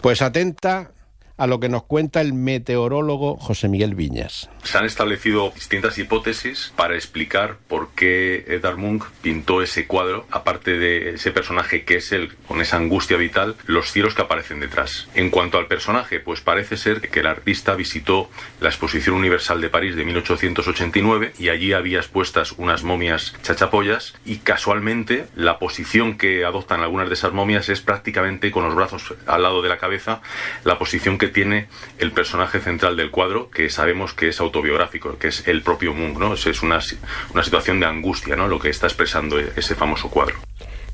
Pues atenta a lo que nos cuenta el meteorólogo José Miguel Viñas. Se han establecido distintas hipótesis para explicar por qué Edvard Munch pintó ese cuadro, aparte de ese personaje que es él, con esa angustia vital, los cielos que aparecen detrás. En cuanto al personaje, pues parece ser que el artista visitó la Exposición Universal de París de 1889 y allí había expuestas unas momias chachapollas y casualmente la posición que adoptan algunas de esas momias es prácticamente con los brazos al lado de la cabeza, la posición que tiene el personaje central del cuadro, que sabemos que es autobiográfico, que es el propio Munch, ¿no? Es una situación de angustia, ¿no? Lo que está expresando ese famoso cuadro.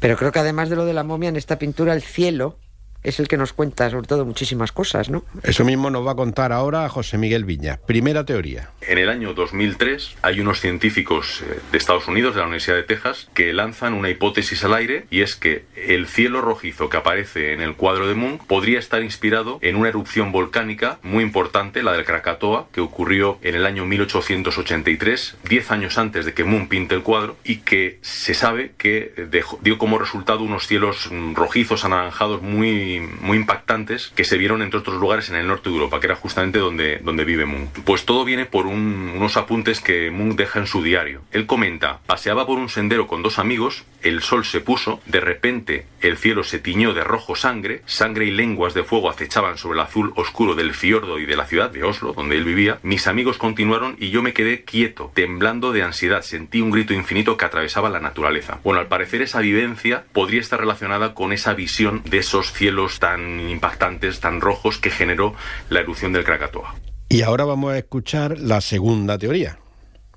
Pero creo que además de lo de la momia, en esta pintura el cielo es el que nos cuenta sobre todo muchísimas cosas, ¿no? Eso mismo nos va a contar ahora José Miguel Viñas. Primera teoría. En el año 2003 hay unos científicos de Estados Unidos, de la Universidad de Texas, que lanzan una hipótesis al aire y es que el cielo rojizo que aparece en el cuadro de Munch podría estar inspirado en una erupción volcánica muy importante, la del Krakatoa, que ocurrió en el año 1883, 10 años antes de que Munch pinte el cuadro, y que se sabe que dio como resultado unos cielos rojizos, anaranjados, muy impactantes, que se vieron entre otros lugares en el norte de Europa, que era justamente donde vive Munch. Pues todo viene por unos apuntes que Munch deja en su diario. Él comenta: paseaba por un sendero con dos amigos, el sol se puso, de repente el cielo se tiñó de rojo sangre y lenguas de fuego acechaban sobre el azul oscuro del fiordo y de la ciudad de Oslo, donde él vivía. Mis amigos continuaron y yo me quedé quieto, temblando de ansiedad. Sentí un grito infinito que atravesaba la naturaleza. Bueno, al parecer esa vivencia podría estar relacionada con esa visión de esos cielos tan impactantes, tan rojos, que generó la erupción del Krakatoa. Y ahora vamos a escuchar la segunda teoría.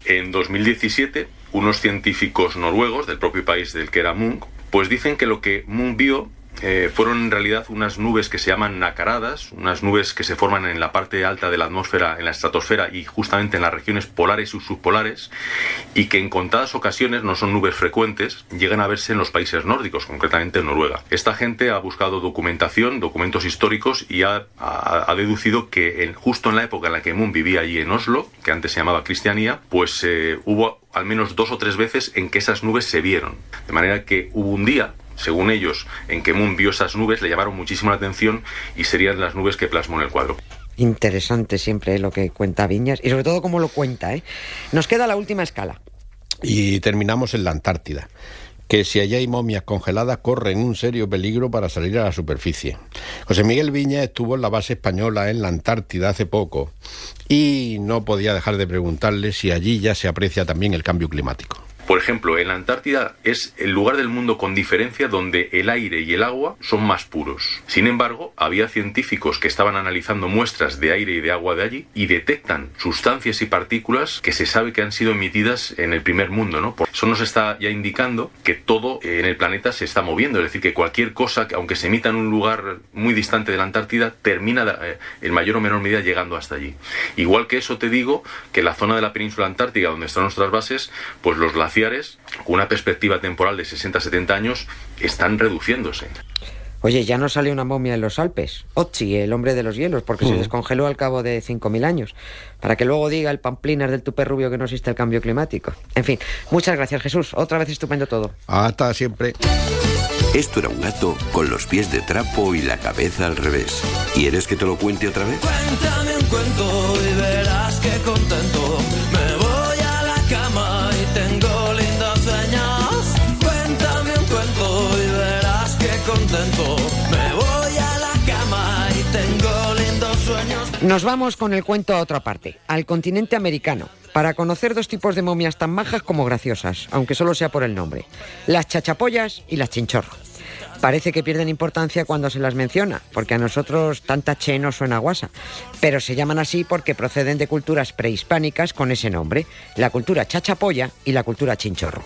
En 2017, unos científicos noruegos del propio país del que era Munch, pues dicen que lo que Munch vio fueron en realidad unas nubes que se llaman nacaradas, unas nubes que se forman en la parte alta de la atmósfera, en la estratosfera y justamente en las regiones polares y subpolares, y que en contadas ocasiones, no son nubes frecuentes, llegan a verse en los países nórdicos, concretamente en Noruega. Esta gente ha buscado documentación, documentos históricos, y ha deducido que justo en la época en la que Munch vivía allí en Oslo, que antes se llamaba Cristianía, pues hubo al menos 2 o 3 veces en que esas nubes se vieron. De manera que hubo un día, según ellos, en que Munch vio esas nubes, le llamaron muchísimo la atención y serían las nubes que plasmó en el cuadro. Interesante siempre lo que cuenta Viñas y sobre todo cómo lo cuenta, ¿eh? Nos queda la última escala. Y terminamos en la Antártida, que si allá hay momias congeladas corren un serio peligro para salir a la superficie. José Miguel Viñas estuvo en la base española en la Antártida hace poco y no podía dejar de preguntarle si allí ya se aprecia también el cambio climático. Por ejemplo, en la Antártida es el lugar del mundo con diferencia donde el aire y el agua son más puros. Sin embargo, había científicos que estaban analizando muestras de aire y de agua de allí y detectan sustancias y partículas que se sabe que han sido emitidas en el primer mundo, ¿no? Por eso nos está ya indicando que todo en el planeta se está moviendo, es decir, que cualquier cosa, aunque se emita en un lugar muy distante de la Antártida, termina en mayor o menor medida llegando hasta allí. Igual que eso te digo que la zona de la península antártica donde están nuestras bases, pues los glaciares, con una perspectiva temporal de 60-70 años, están reduciéndose. Oye, ya no salió una momia en los Alpes, Otzi, el hombre de los hielos, porque se descongeló al cabo de 5.000 años, para que luego diga el Pamplinas del Tupé Rubio que no existe el cambio climático. En fin, muchas gracias, Jesús, otra vez estupendo todo. Hasta siempre. Esto era un gato con los pies de trapo y la cabeza al revés. ¿Quieres que te lo cuente otra vez? Cuéntame un cuento y verás que contento me voy a la cama y tengo lindos sueños. Cuéntame un cuento y verás que contento me voy. Nos vamos con el cuento a otra parte, al continente americano, para conocer dos tipos de momias tan majas como graciosas, aunque solo sea por el nombre: las chachapollas y las chinchorro. Parece que pierden importancia cuando se las menciona, porque a nosotros tanta che no suena guasa, pero se llaman así porque proceden de culturas prehispánicas con ese nombre, la cultura chachapolla y la cultura chinchorro.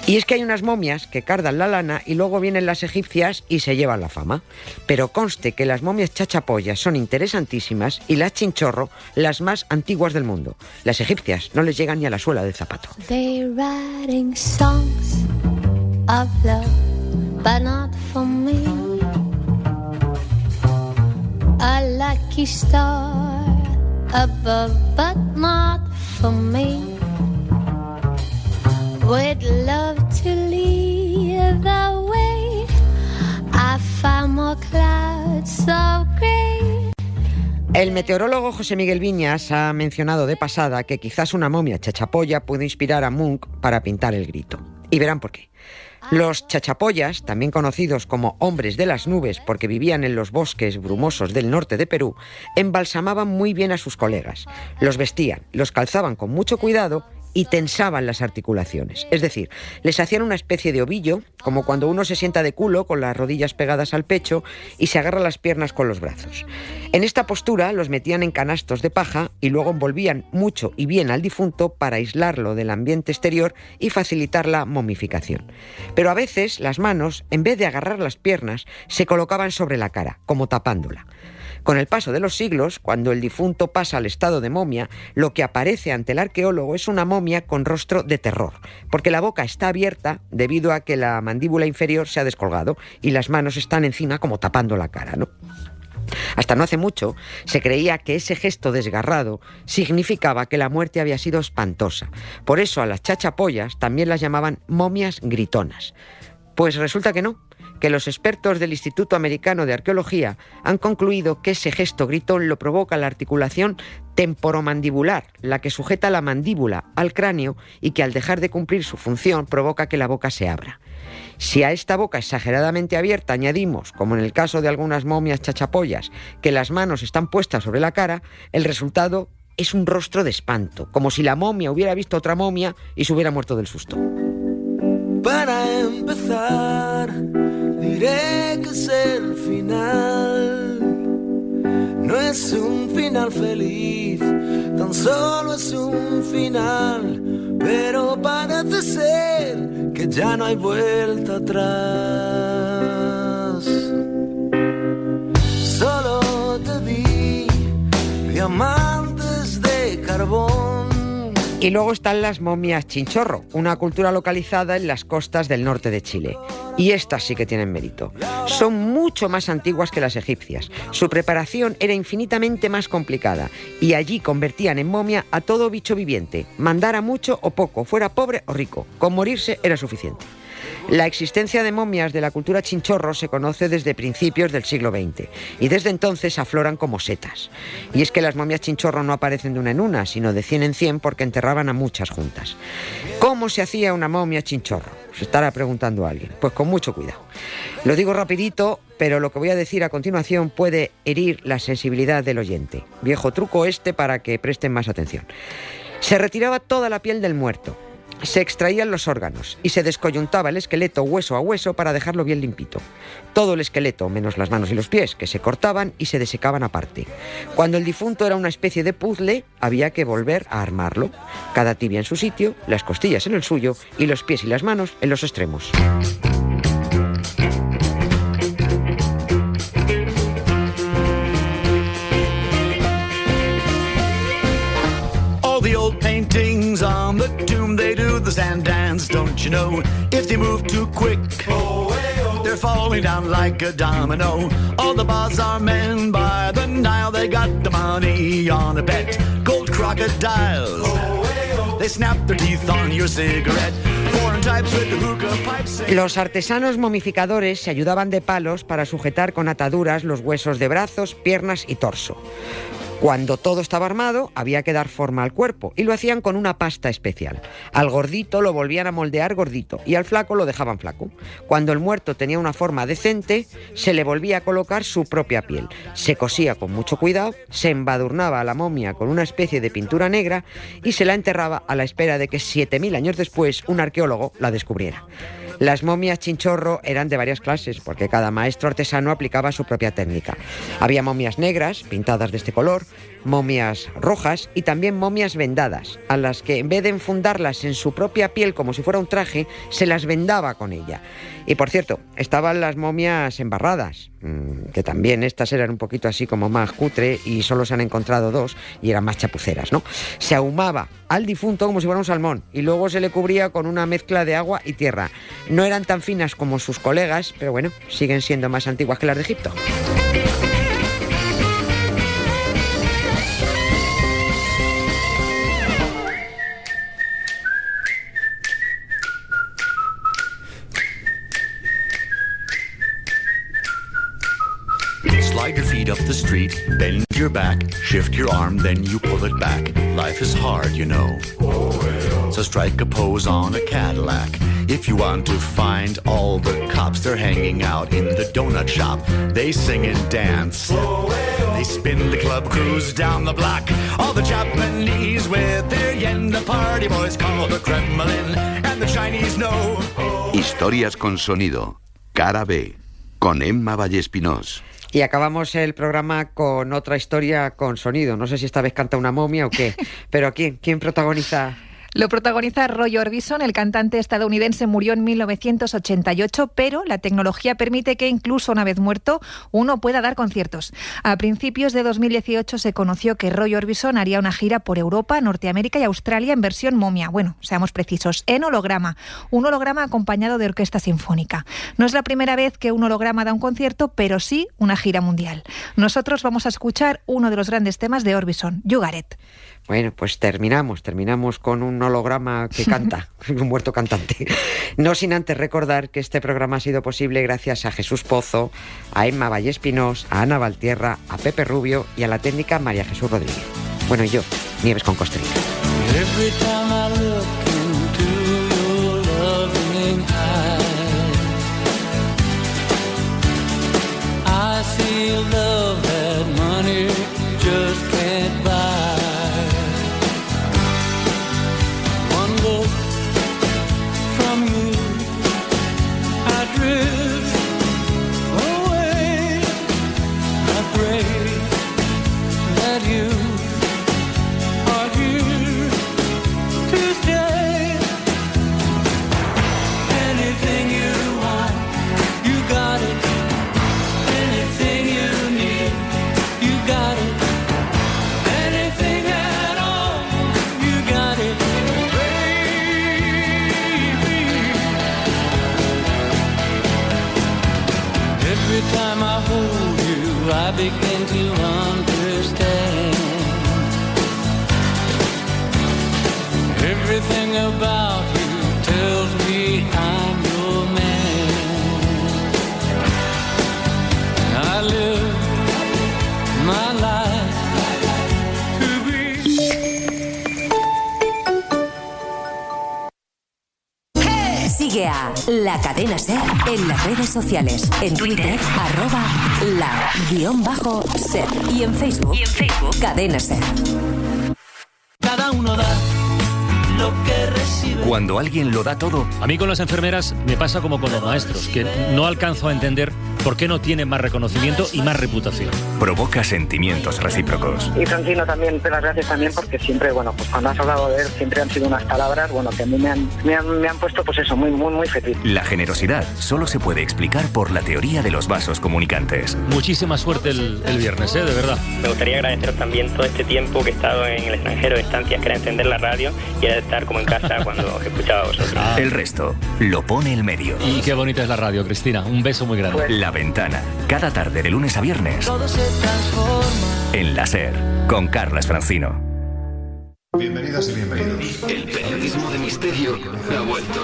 Y es que hay unas momias que cardan la lana y luego vienen las egipcias y se llevan la fama. Pero conste que las momias chachapollas son interesantísimas y las chinchorro las más antiguas del mundo. Las egipcias no les llegan ni a la suela del zapato. They're writing songs of love, but not for me. A lucky star above, but not for me. With love to lead the way, I found more clouds so gray. El meteorólogo José Miguel Viñas ha mencionado de pasada que quizás una momia chachapolla puede inspirar a Munch para pintar El Grito. Y verán por qué. Los chachapollas, también conocidos como hombres de las nubes porque vivían en los bosques brumosos del norte de Perú, embalsamaban muy bien a sus colegas. Los vestían, los calzaban con mucho cuidado y tensaban las articulaciones. Es decir, les hacían una especie de ovillo, como cuando uno se sienta de culo con las rodillas pegadas al pecho y se agarra las piernas con los brazos. En esta postura los metían en canastos de paja y luego envolvían mucho y bien al difunto para aislarlo del ambiente exterior y facilitar la momificación. Pero a veces las manos, en vez de agarrar las piernas, se colocaban sobre la cara, como tapándola. Con el paso de los siglos, cuando el difunto pasa al estado de momia, lo que aparece ante el arqueólogo es una momia con rostro de terror, porque la boca está abierta debido a que la mandíbula inferior se ha descolgado y las manos están encima como tapando la cara, ¿no? Hasta no hace mucho se creía que ese gesto desgarrado significaba que la muerte había sido espantosa. Por eso a las chachapollas también las llamaban momias gritonas. Pues resulta que no, que los expertos del Instituto Americano de Arqueología han concluido que ese gesto gritón lo provoca la articulación temporomandibular, la que sujeta la mandíbula al cráneo y que al dejar de cumplir su función provoca que la boca se abra. Si a esta boca exageradamente abierta añadimos, como en el caso de algunas momias chachapollas, que las manos están puestas sobre la cara, el resultado es un rostro de espanto, como si la momia hubiera visto otra momia y se hubiera muerto del susto. Para empezar, diré que es el final. No es un final feliz, tan solo es un final. Pero parece ser que ya no hay vuelta atrás. Solo te di diamantes de carbón. Y luego están las momias chinchorro, una cultura localizada en las costas del norte de Chile. Y estas sí que tienen mérito. Son mucho más antiguas que las egipcias. Su preparación era infinitamente más complicada y allí convertían en momia a todo bicho viviente, mandara mucho o poco, fuera pobre o rico. Con morirse era suficiente. La existencia de momias de la cultura chinchorro se conoce desde principios del siglo XX y desde entonces afloran como setas. Y es que las momias chinchorro no aparecen de una en una, sino de 100 en 100 porque enterraban a muchas juntas. ¿Cómo se hacía una momia chinchorro? Se estará preguntando alguien. Pues con mucho cuidado. Lo digo rapidito, pero lo que voy a decir a continuación puede herir la sensibilidad del oyente. Viejo truco este para que presten más atención. Se retiraba toda la piel del muerto. Se extraían los órganos y se descoyuntaba el esqueleto hueso a hueso para dejarlo bien limpito. Todo el esqueleto, menos las manos y los pies, que se cortaban y se desecaban aparte. Cuando el difunto era una especie de puzzle, había que volver a armarlo. Cada tibia en su sitio, las costillas en el suyo y los pies y las manos en los extremos. The old paintings on the tomb, they do the sand dance, don't you know? If they move too quick, they're falling down like a domino. All the bazaar men by the Nile, they got the money on a bet. Gold crocodiles, they snap their teeth on your cigarette. Foreign types with the hookah pipes. Los artesanos momificadores se ayudaban de palos para sujetar con ataduras los huesos de brazos, piernas y torso. Cuando todo estaba armado, había que dar forma al cuerpo y lo hacían con una pasta especial. Al gordito lo volvían a moldear gordito y al flaco lo dejaban flaco. Cuando el muerto tenía una forma decente, se le volvía a colocar su propia piel. Se cosía con mucho cuidado, se embadurnaba a la momia con una especie de pintura negra y se la enterraba a la espera de que 7000 años después un arqueólogo la descubriera. Las momias chinchorro eran de varias clases, porque cada maestro artesano aplicaba su propia técnica. Había momias negras, pintadas de este color, momias rojas y también momias vendadas, a las que en vez de enfundarlas en su propia piel como si fuera un traje, se las vendaba con ella. Y por cierto, estaban las momias embarradas, que también estas eran un poquito así como más cutre y solo se han encontrado 2 y eran más chapuceras, ¿no? Se ahumaba al difunto como si fuera un salmón y luego se le cubría con una mezcla de agua y tierra. No eran tan finas como sus colegas, pero bueno, siguen siendo más antiguas que las de Egipto. Slide your feet up the street, bend your back, shift your arm, then you pull it back. Life is hard, you know. So strike a pose on a Cadillac. If you want to find all the cops, they're hanging out in the donut shop. They sing and dance. They spin the club cruise down the block. All the Japanese with their yen, the party boys call the Kremlin, and the Chinese know. Historias con sonido. Cara B. Con Emma Vallespinós. Y acabamos el programa con otra historia con sonido. No sé si esta vez canta una momia o qué, pero ¿quién protagoniza? Lo protagoniza Roy Orbison, el cantante estadounidense murió en 1988, pero la tecnología permite que incluso una vez muerto uno pueda dar conciertos. A principios de 2018 se conoció que Roy Orbison haría una gira por Europa, Norteamérica y Australia en versión momia. Bueno, seamos precisos, en holograma. Un holograma acompañado de orquesta sinfónica. No es la primera vez que un holograma da un concierto, pero sí una gira mundial. Nosotros vamos a escuchar uno de los grandes temas de Orbison, You Got It. Bueno, pues terminamos con un holograma que canta, un muerto cantante. No sin antes recordar que este programa ha sido posible gracias a Jesús Pozo, a Emma Vallespinós, a Ana Valtierra, a Pepe Rubio y a la técnica María Jesús Rodríguez. Bueno, y yo, Nieves con Costrina. I begin to understand everything about you tells me I'm your man. I live my life to be. Sigue a La Cadena SER en las redes sociales, en Twitter, @la_SER y en Facebook, Cadena SER. Cada uno da lo que recibe. Cuando alguien lo da todo. A mí con las enfermeras me pasa como con los maestros, que no alcanzo a entender por qué no tienen más reconocimiento y más reputación. Provoca sentimientos recíprocos. Y Francino también, te las gracias también porque siempre, bueno, pues cuando has hablado de él siempre han sido unas palabras, bueno, que a mí me han puesto pues eso, muy feliz. La generosidad solo se puede explicar por la teoría de los vasos comunicantes. Muchísima suerte el viernes, de verdad. Me gustaría agradeceros también todo este tiempo que he estado en el extranjero, de estancias, que era entender la radio y era estar como en casa cuando os escuchaba a vosotros. El resto lo pone el medio. Y qué bonita es la radio, Cristina. Un beso muy grande. La Ventana, cada tarde de lunes a viernes. Todo se transforma. En la SER, con Carlas Francino. Bienvenidas y bienvenidos. El periodismo de misterio ha vuelto.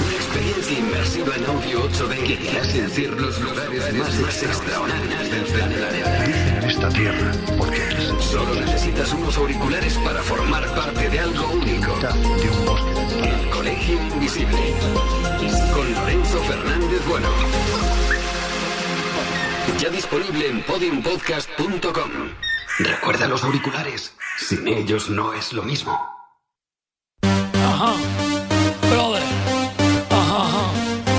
Una experiencia inmersiva en audio 8D que te hace sentir los lugares más extraordinarios del planeta. esta tierra, porque es Solo necesitas unos auriculares para formar parte de algo único. de un bosque. El Colegio Invisible. Con Lorenzo Fernández Bueno. Ya disponible en podiumpodcast.com. Recuerda los auriculares. Sin ellos no es lo mismo. Ajá, brother. Ajá,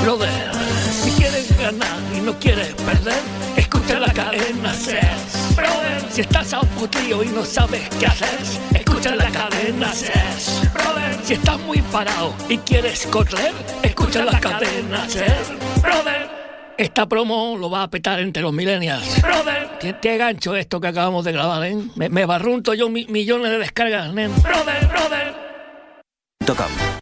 brother. Si quieres ganar y no quieres perder, escucha la cadena SER. Brother, si estás aburrido y no sabes qué hacer, escucha la cadena SER. Brother, si estás muy parado y quieres correr, escucha la cadena SER. Brother, esta promo lo va a petar entre los millennials. Brother, te gancho esto que acabamos de grabar, ¿eh? Me barrunto yo millones de descargas, ¿eh? Brother. .com.